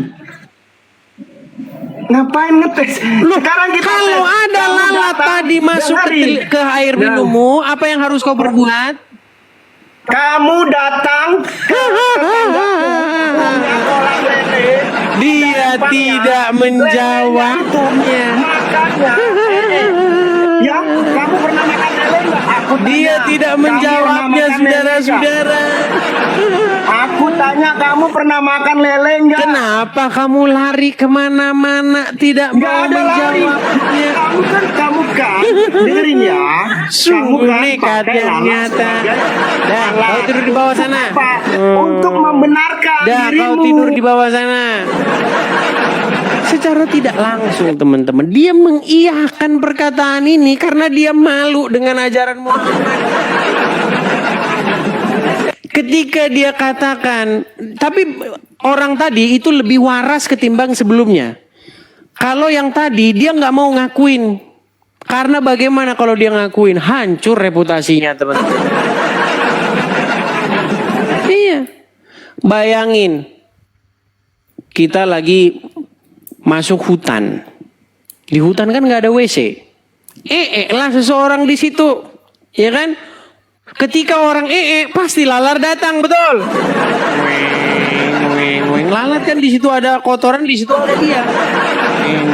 Ngapain ngetes? Loh, Sekarang kita kalau tes. ada Kamu lalat datang, tadi masuk dengerin. ke air Nah, minummu, apa yang harus kau perbuat? Kamu datang ke tetanggaku, punya kolam lele. Dia Lemparnya, tidak lelenya menjawabnya. itu makannya. Ya, kamu pernah makan lele nggak? Aku Dia tanya, tidak kamu menjawabnya, pernah makan lele nggak? saudara-saudara. Aku tanya kamu pernah makan lele enggak? Kenapa kamu lari kemana-mana tidak Nggak mau ada lari. menjawabnya? Kamu kan, dengerin ya. Sungguh Kamu kan nekat pakai yang lalat nyata. sebagai Dah, alat. kau tidur di bawah sana. Apa? Untuk membenarkan Dah, dirimu. kau tidur di bawah sana. Secara tidak langsung teman-teman, dia mengiyakan perkataan ini karena dia malu dengan ajaran Muhammad. Ketika dia katakan, tapi orang tadi itu lebih waras ketimbang sebelumnya. Kalau yang tadi dia nggak mau ngakuin, karena bagaimana kalau dia ngakuin, hancur reputasinya teman-teman. Iya, bayangin kita lagi masuk hutan, di hutan kan nggak ada WC, lah seseorang di situ, ya kan? Ketika orang pasti lalat datang, betul? Weng, lalat kan di situ ada kotoran, di situ ada dia.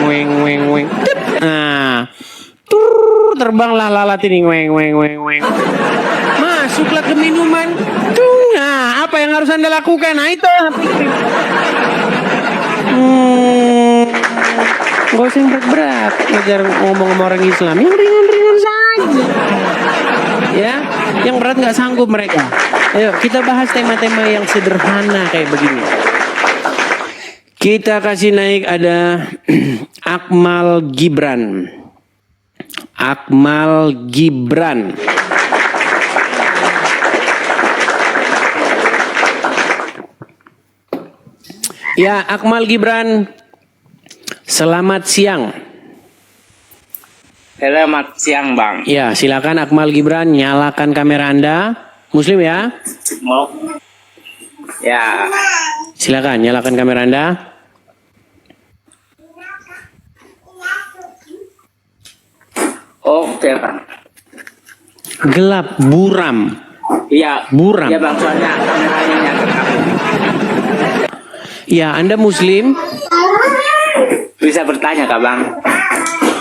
Weng. Nah, terbanglah lalat ini, weng. Masuklah ke minuman. Nah, apa yang harus Anda lakukan? Nah, itu. Gak usah yang berat-berat. Ngajar ngomong sama orang Islam, yang ringan-ringan saja. Ya, yang berat nggak sanggup mereka. Ayo kita bahas tema-tema yang sederhana kayak begini. Kita kasih naik ada Akmal Gibran. Ya, Akmal Gibran. Selamat siang. Selamat siang, Bang. Ya, silakan Akmal Gibran, nyalakan kamera Anda. Muslim ya? Mau? Ya. Silakan nyalakan kamera Anda. Oke, Bang. Gelap buram. Iya. Buram. Iya, Bang. Soalnya kameranya nyangkut aku. Ya, Anda Muslim? Bisa bertanya, Kak, Bang?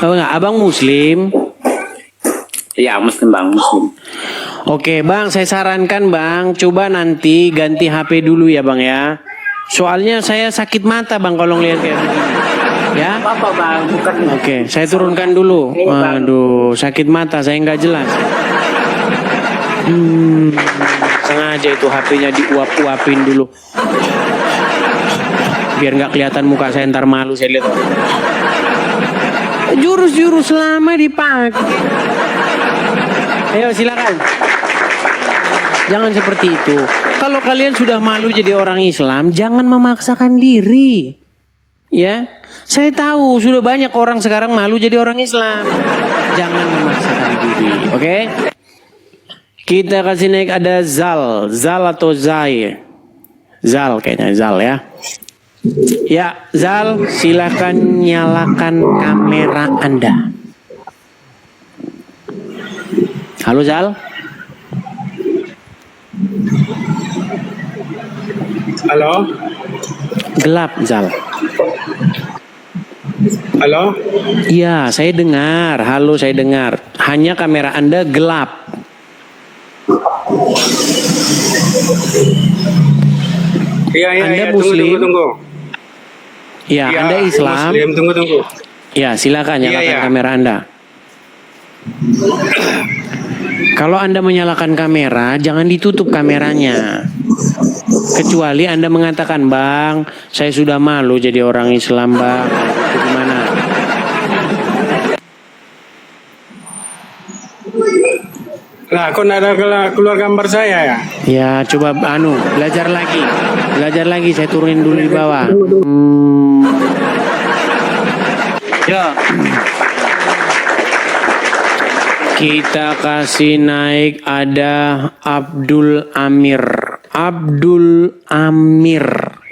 Oh enggak, Abang Muslim? Iya, Muslim, Bang. Muslim. Oke, Bang, saya sarankan, Bang, coba nanti ganti HP dulu ya, Bang ya. Soalnya saya sakit mata, Bang, kalau ngeliat kayak begini. Ya? Apa, Bang? Bukan. Oke, saya turunkan dulu. Ini, Bang. Aduh, sakit mata, saya nggak jelas. Sengaja itu HP-nya diuap-uapin dulu. Biar nggak kelihatan muka saya, ntar malu saya lihat. Jurus-jurus lama dipakai. Ayo silakan. Jangan seperti itu. Kalau kalian sudah malu jadi orang Islam, jangan memaksakan diri. Ya, saya tahu sudah banyak orang sekarang malu jadi orang Islam. Jangan memaksakan diri, oke? Kita kasih naik ada Zal atau Zai. Zal kayaknya Zal ya. Ya, Zal, silakan nyalakan kamera Anda. Halo Zal. Halo, Gelap Zal. halo. Iya, saya dengar. Halo, saya dengar. Hanya kamera Anda gelap. Iya, Anda tunggu, Muslim? tunggu. Ya, Iya, Anda Islam. Muslim, tunggu. Ya, silakan Iya, nyalakan iya. kamera Anda. Kalau Anda menyalakan kamera, jangan ditutup kameranya. Kecuali Anda mengatakan, Bang, saya sudah malu jadi orang Islam, Bang. Itu gimana? Lah, kok nggak ada keluar gambar saya ya? Ya, coba belajar lagi. Belajar lagi, saya turunin dulu di bawah. Ya. Kita kasih naik ada Abdul Amir.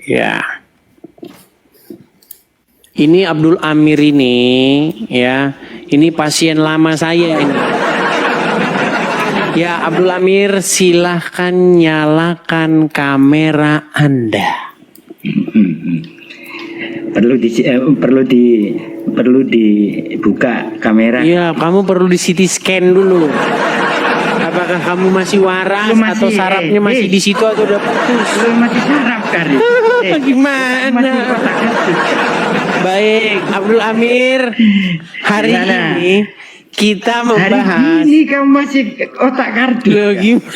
Ya. Ini Abdul Amir ini ya. Ini pasien lama saya ini. Ya, Abdul Amir, silahkan nyalakan kamera Anda. Perlu dibuka kamera. Iya, kamu perlu di CT scan dulu. Apakah kamu masih waras Lu masih, atau sarafnya masih di situ atau udah putus? Lu masih saraf kali. Gimana? Masih otak-atik. Baik, Abdul Amir. Hari Gimana? ini kita Hari membahas. ini kamu masih otak kardus. Loh, gimana?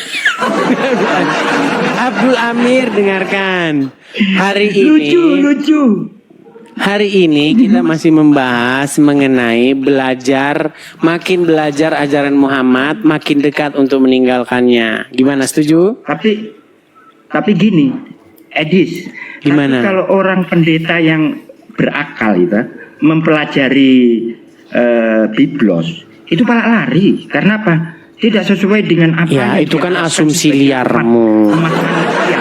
Abdul Amir, dengarkan. Hari ini. Lucu. Hari ini kita masih membahas mengenai makin belajar ajaran Muhammad, makin dekat untuk meninggalkannya. Gimana, setuju? Tapi gini, Edis. Gimana? Tapi kalau orang pendeta yang berakal itu mempelajari Biblos, itu malah lari. Karena apa? Tidak sesuai dengan apa Ya, yang itu kan diajarkan asumsi sebagai liarmu. umat manusia.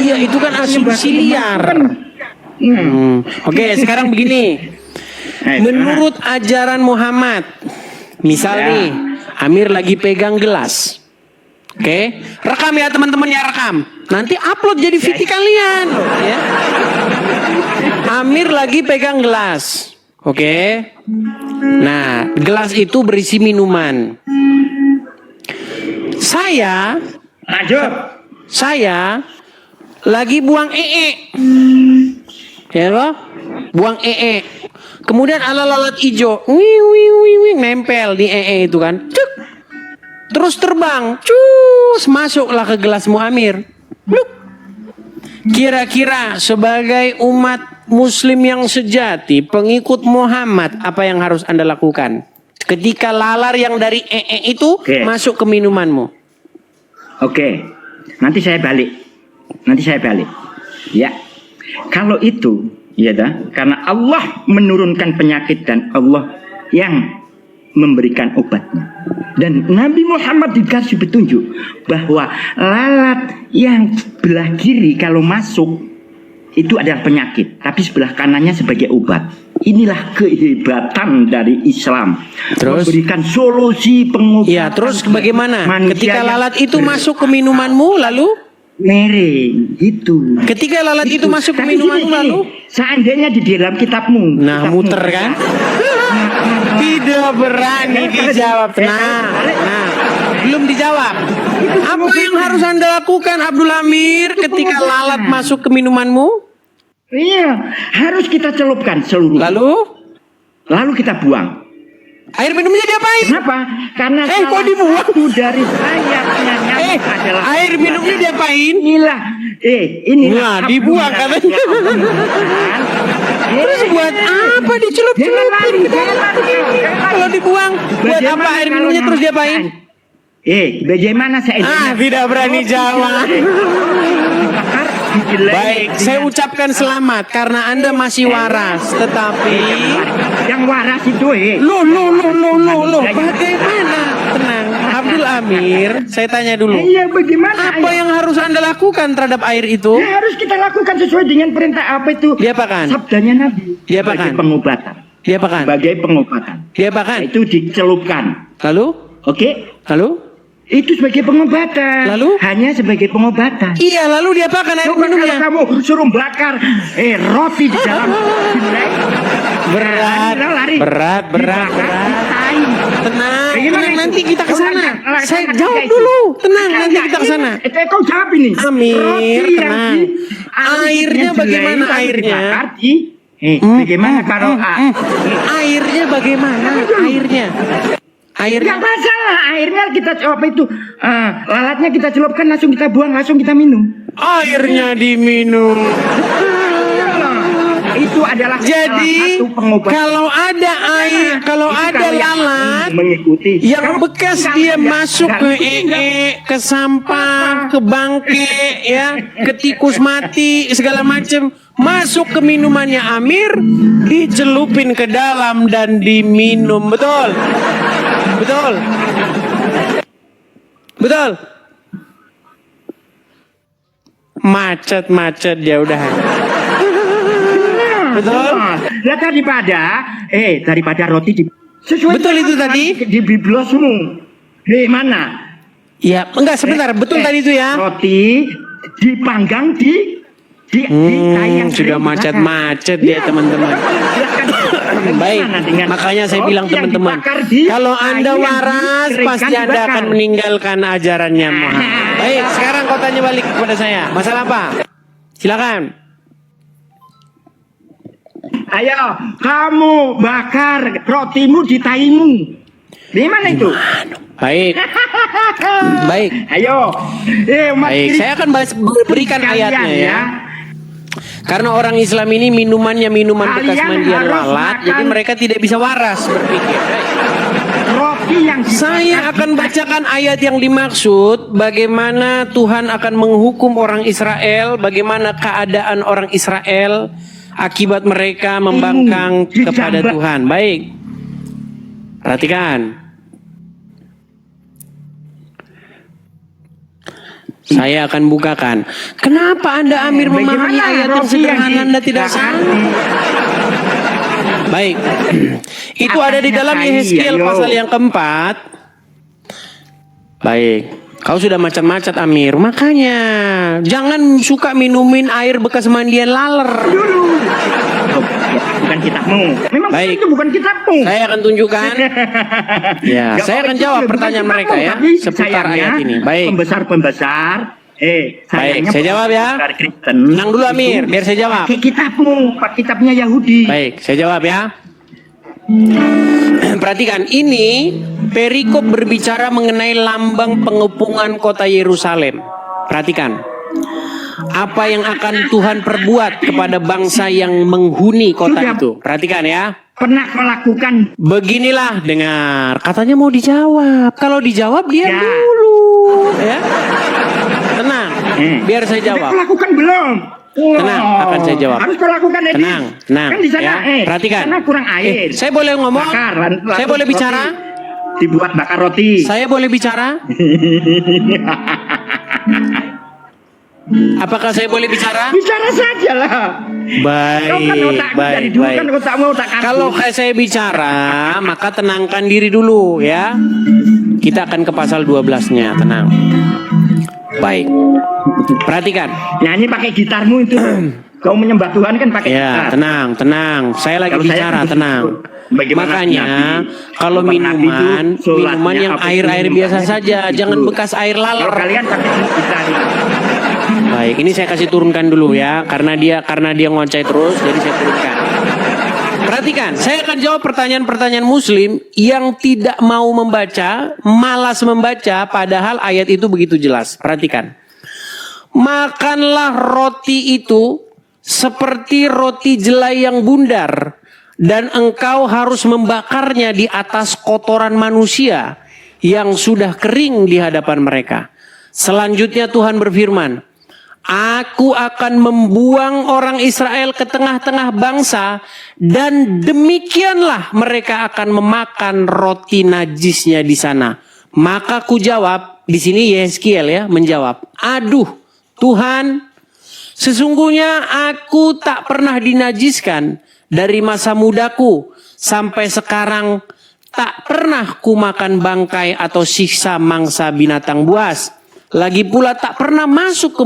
Iya, itu kan asumsi liar. Oke, sekarang begini. Menurut ajaran Muhammad, misal nih, Amir lagi pegang gelas. Oke, rekam ya teman-teman, ya rekam. Nanti upload jadi video kalian. Ya. Amir lagi pegang gelas. Oke. Nah, gelas itu berisi minuman. Saya lagi buang ya loh, buang kemudian lalat hijau nempel di itu kan, cuk, terus terbang, cus, masuklah ke gelasmu Amir. Luk. Kira-kira sebagai umat muslim yang sejati, pengikut Muhammad, apa yang harus Anda lakukan ketika lalar yang dari itu masuk ke minumanmu? Oke, nanti saya balik. Ya, kalau itu, ya dah, karena Allah menurunkan penyakit dan Allah yang memberikan obatnya. Dan Nabi Muhammad dikasih petunjuk bahwa lalat yang belah kiri kalau masuk itu adalah penyakit, tapi sebelah kanannya sebagai obat. Inilah kehebatan dari Islam. Terus? Memberikan solusi pengobatan. Ya, terus bagaimana? Manusia Ketika yang lalat itu masuk ke minumanmu, lalu? Mereng, gitu. Ketika lalat itu masuk ke Tapi minumanmu, gini, lalu? seandainya di dalam kitabmu. Nah, kitabmu. muter kan? Tidak berani dijawab. Nah, belum dijawab. Apa yang harus Anda lakukan, Abdul Amir, ketika lalat masuk ke minumanmu? Iya, harus kita celupkan seluruh. Lalu kita buang. Air minumnya diapain? Kenapa? Karena kok dibuang? satu dari sayapnya nyamuk adalah air minumnya diapain? Inilah, inilah. Wah, dibuang katanya. Terus buat apa dicelup-celupin? Kalau dibuang, buat apa air minumnya terus diapain? Bagaimana saya? Tidak berani jawab. Baik, saya ucapkan selamat karena Anda masih waras, tetapi yang waras itu Loh, bagaimana? Tenang, Abdul Amir, saya tanya dulu. Iya, bagaimana? Apa yang harus Anda lakukan terhadap air itu? Ya, harus kita lakukan sesuai dengan perintah apa itu? Diapakan? Sabdanya Nabi. Diapakan? Sebagai pengobatan. Diapakan? Sebagai pengobatan. Diapakan? Itu dicelupkan. Lalu? Oke? Lalu? Itu sebagai pengobatan. Lalu? Hanya sebagai pengobatan. Iya, lalu diapakan air Coba minumnya? kalau kamu suruh bakar roti di dalam Berat. Tenang, nanti kita ke sana. Saya jawab dulu. Tenang, nanti kita ke sana. Kau jawab ini. Amir, tenang. Airnya bagaimana airnya? Bagaimana kalau airnya bagaimana? Airnya Gak masalah, airnya kita apa itu lalatnya kita celupkan, langsung kita buang, langsung kita minum. Airnya diminum. Itu adalah Jadi salah satu pengobatan. kalau ada lalat mengikuti yang bekas dia masuk ke ke sampah, ke bangke, ya, ke tikus mati, segala macam, masuk ke minumannya Amir, dicelupin ke dalam dan diminum. Betul? Macet dia udah. Betul? Lah daripada roti di sesuai Betul itu tadi? di biblosmu. Mana? Ya, enggak, sebentar. Betul tadi itu ya. Roti dipanggang di kain yang sudah kering macet-macet dia, teman-teman. Silahkan Baik, Bagaimana dengan makanya saya roti bilang yang teman-teman, dibakar di kalau kayu Anda yang waras, diberikan pasti Anda dibakar. akan meninggalkan ajarannya Muhammad. Baik, sekarang kau tanya balik kepada saya, masalah apa? Silakan. Ayo, kamu bakar rotimu di taimu. Di mana itu? Baik, baik. Ayo, umat Baik, saya akan berikan kalian ayatnya ya. Karena orang Islam ini minumannya minuman bekas Kalian mandian harus lalat, makan- jadi mereka tidak bisa waras berpikir. Baik. Roti yang dibakar Saya akan di- bacakan ayat yang dimaksud, bagaimana Tuhan akan menghukum orang Israel, bagaimana keadaan orang Israel akibat mereka membangkang Dijambak. kepada Tuhan. Baik, perhatikan. Saya akan bukakan. Kenapa Anda Amir memahami Bagaimana ayat yang roti sederhana yang Anda tidak dibakar? sanggup? Baik, itu ada di dalam Atasnya Yehezkiel kayu, ayo. pasal yang keempat. Baik, kau sudah macet-macet Amir. Makanya jangan suka minumin air bekas mandian laler. dulu. Oh, bukan kitabmu. Memang Baik. itu bukan kitabmu. Saya akan tunjukkan. Ya, Gak saya apa-apa, akan itu jawab bukan pertanyaan kitabmu, mereka ya tapi seputar sayangnya, ayat ini. Baik, Pembesar-pembesar. Sayangnya saya jawab ya. pembesar Kristen Tenang dulu, Amir, itu biar saya jawab. pakai kitabmu, pak kitabnya Yahudi. baik, saya jawab ya. Perhatikan, ini perikop berbicara mengenai lambang pengepungan kota Yerusalem. Perhatikan. Apa yang akan Tuhan perbuat kepada bangsa yang menghuni kota Sudah. itu. Perhatikan ya. Pernah kau lakukan? Beginilah, dengar. Katanya mau dijawab. Kalau dijawab diam Ya. dulu. Ya. Tenang. Biar saya Sudah jawab. kau lakukan belum? Tenang, akan saya jawab. Harus kau lakukan Edi. Tenang, tenang. Kan di sana, ya. Perhatikan. Sana kurang air. Saya boleh ngomong? Bakaran, Saya boleh roti. bicara? Dibuat bakar roti. Saya boleh bicara? Apakah saya boleh bicara? Bicara saja lah. Kau kan Baik, otakmu dari baik, dulu baik. kan otakmu otak aku. Kalau saya bicara, maka tenangkan diri dulu ya. Kita akan ke pasal 12-nya, tenang. Baik. Perhatikan. nyanyi pakai gitarmu itu. Kau menyembah Tuhan kan pakai Ya, gitar. tenang, tenang. Saya lagi Kalau saya bicara, harus tenang. bagaimana Makanya Nabi? kalau Nabi itu minuman sholatnya yang apa air-air sih? biasa saja, Itu. jangan bekas air Kalau laler. kalian pakai gitar. Baik, ini saya kasih turunkan dulu ya, karena dia ngoncai terus, jadi saya turunkan. Perhatikan, saya akan jawab pertanyaan-pertanyaan Muslim yang tidak mau membaca, malas membaca, padahal ayat itu begitu jelas. Perhatikan, makanlah roti itu seperti roti jelai yang bundar, dan engkau harus membakarnya di atas kotoran manusia yang sudah kering di hadapan mereka. Selanjutnya Tuhan berfirman, Aku akan membuang orang Israel ke tengah-tengah bangsa, dan demikianlah mereka akan memakan roti najisnya di sana. Maka ku jawab, di sini Yehezkiel ya menjawab, aduh Tuhan, sesungguhnya aku tak pernah dinajiskan dari masa mudaku sampai sekarang, tak pernah ku makan bangkai atau siksa mangsa binatang buas. Lagi pula tak pernah masuk ke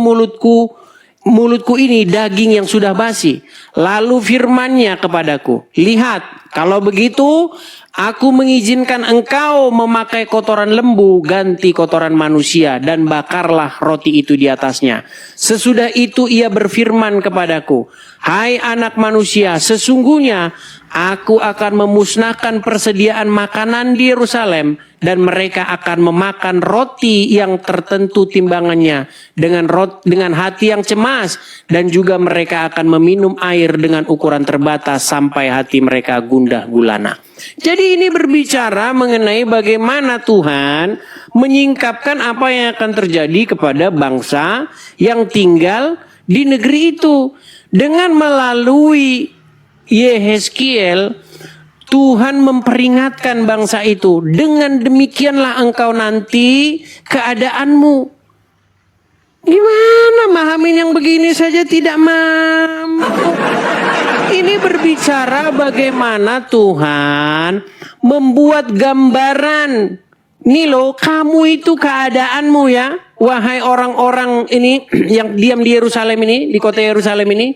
mulutku ini daging yang sudah basi. Lalu firman-Nya kepadaku, lihat, kalau begitu aku mengizinkan engkau memakai kotoran lembu ganti kotoran manusia, dan bakarlah roti itu di atasnya. Sesudah itu ia berfirman kepadaku, hai anak manusia, sesungguhnya aku akan memusnahkan persediaan makanan di Yerusalem, dan mereka akan memakan roti yang tertentu timbangannya dengan hati yang cemas, dan juga mereka akan meminum air dengan ukuran terbatas sampai hati mereka gundah gulana. Jadi ini berbicara mengenai bagaimana Tuhan menyingkapkan apa yang akan terjadi kepada bangsa yang tinggal di negeri itu. Dengan melalui Yehezkiel, Tuhan memperingatkan bangsa itu, dengan demikianlah engkau nanti keadaanmu. Gimana mahamin yang begini saja tidak mampu? Ini berbicara bagaimana Tuhan membuat gambaran. Nih loh, kamu itu keadaanmu ya, wahai orang-orang ini yang diam di Yerusalem ini, di kota Yerusalem ini.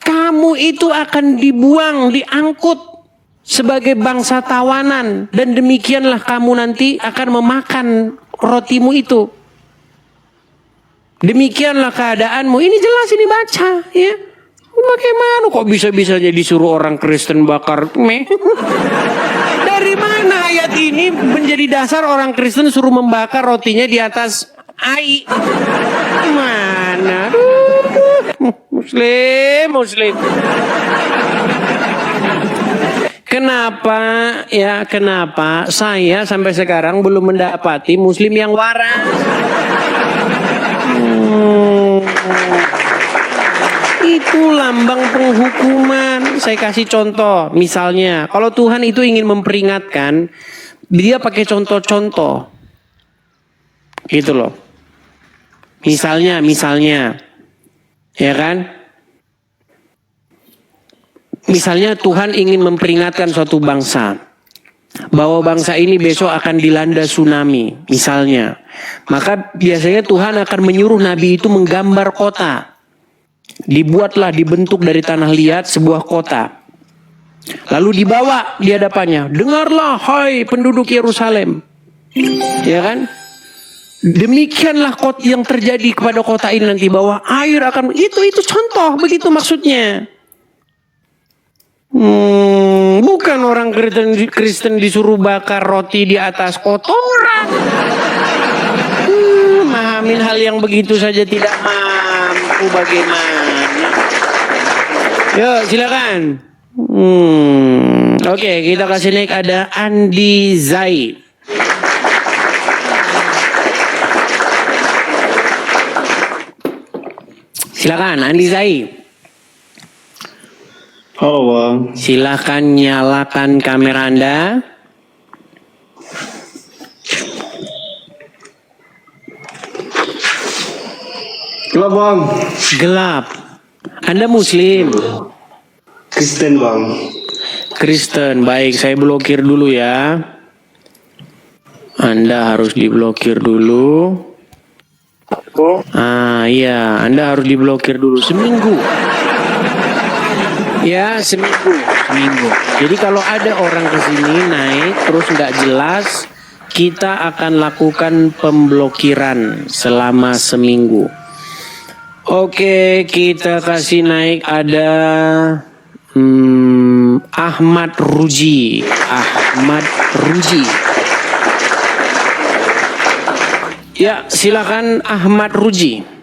kamu itu akan dibuang, diangkut sebagai bangsa tawanan, dan demikianlah kamu nanti akan memakan rotimu itu. Demikianlah keadaanmu. Ini jelas, ini baca, ya. Bagaimana kok bisa-bisanya disuruh orang Kristen bakar mie? Dari mana ayat ini menjadi dasar orang Kristen suruh membakar rotinya di atas ai? Mana? Muslim. Kenapa saya sampai sekarang belum mendapati Muslim yang waras? Itu lambang penghukuman. Saya kasih contoh, misalnya kalau Tuhan itu ingin memperingatkan, dia pakai contoh-contoh, gitu loh. Misalnya, ya kan? Misalnya Tuhan ingin memperingatkan suatu bangsa bahwa bangsa ini besok akan dilanda tsunami, misalnya. Maka biasanya Tuhan akan menyuruh Nabi itu menggambar kota. Dibuatlah, dibentuk dari tanah liat sebuah kota. Lalu dibawa di hadapannya. Dengarlah, hai penduduk Yerusalem. Ya kan? Demikianlah yang terjadi kepada kota ini nanti, bahwa air akan itu contoh, begitu maksudnya. Bukan orang Kristen disuruh bakar roti di atas kotoran. Memahamin hal yang begitu saja tidak mampu, bagaimana? Yuk silakan. Oke, kita kasih naik, ada Andi Zai. Silakan Andi Zai. Halo bang. Silakan nyalakan kamera Anda. Gelap bang. Gelap. Anda Muslim? Kristen bang. Kristen, baik, saya blokir dulu ya. Anda harus diblokir dulu. Iya, Anda harus diblokir dulu seminggu. Ya, seminggu. Jadi kalau ada orang kesini naik terus nggak jelas, kita akan lakukan pemblokiran selama seminggu. Oke, kita kasih naik, ada Ahmad Ruji. Ya, silakan Ahmad Ruji.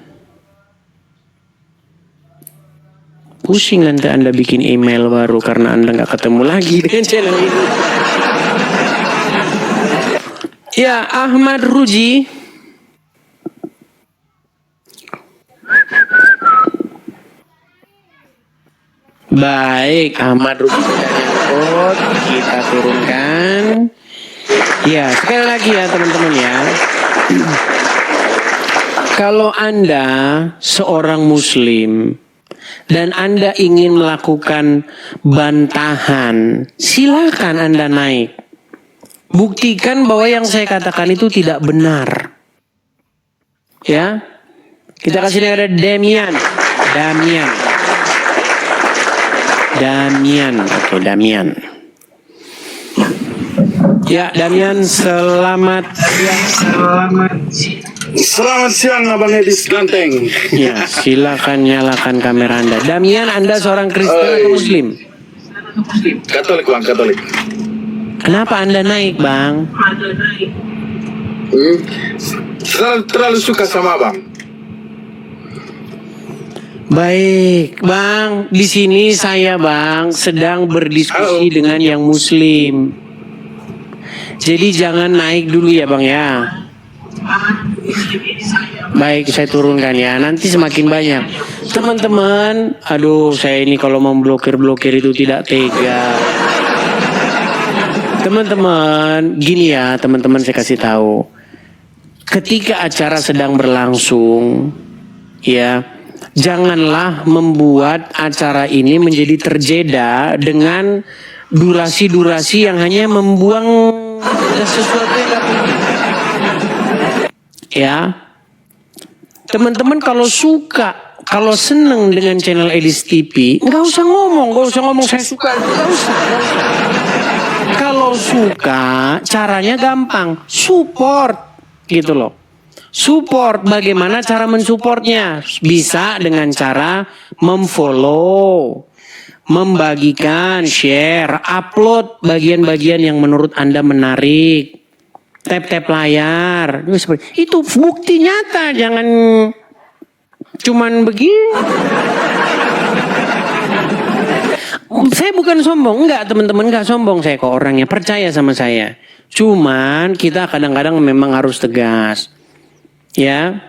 Pusing nanti Anda bikin email baru karena Anda nggak ketemu lagi dengan channel ini. Ya, Ahmad Ruji. Baik, Ahmad Ruji sudah nyangkut, kita turunkan. Ya, sekali lagi ya teman-teman ya. Kalau Anda seorang Muslim dan Anda ingin melakukan bantahan, silakan Anda naik. Buktikan bahwa yang saya katakan itu tidak benar. Ya, kita kasih lihat, ada Damian. Oke, Damian. Ya, Damian, selamat siang Abang Edis Ganteng. Ya, silakan nyalakan kamera Anda. Damian, Anda seorang Kristen atau Muslim? Katolik bang, Katolik. Kenapa Anda naik, Bang? Terlalu suka sama Abang. Baik, Bang. Di sini saya, Bang, sedang berdiskusi dengan yang Muslim. Jadi jangan naik dulu ya, Bang ya. Baik, saya turunkan ya. Nanti semakin banyak. Teman-teman, aduh, saya ini kalau mau blokir itu tidak tega. Teman-teman, gini ya, teman-teman, saya kasih tahu. Ketika acara sedang berlangsung, ya, janganlah membuat acara ini menjadi terjeda dengan durasi-durasi yang hanya membuang sesuatu yang gak penting. Ya, teman-teman kalau suka kalau seneng dengan channel Edis TV, nggak usah ngomong saya suka, nggak usah. Kalau suka, caranya gampang, support, gitu loh. Support, bagaimana cara mensupportnya? Bisa dengan cara memfollow, membagikan, share, upload bagian-bagian yang menurut Anda menarik. Tap-tap layar. Itu bukti nyata, jangan cuman begini. Saya bukan sombong, enggak teman-teman, enggak sombong saya kok orangnya, percaya sama saya. Cuman kita kadang-kadang memang harus tegas. Ya.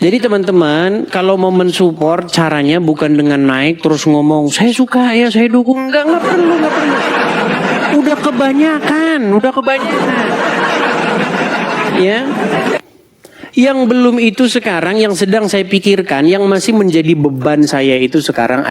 Jadi teman-teman, kalau mau mensupport caranya bukan dengan naik terus ngomong, saya suka ya, saya dukung. Enggak perlu. Udah kebanyakan. Ya. Yang belum itu sekarang, yang sedang saya pikirkan, yang masih menjadi beban saya itu sekarang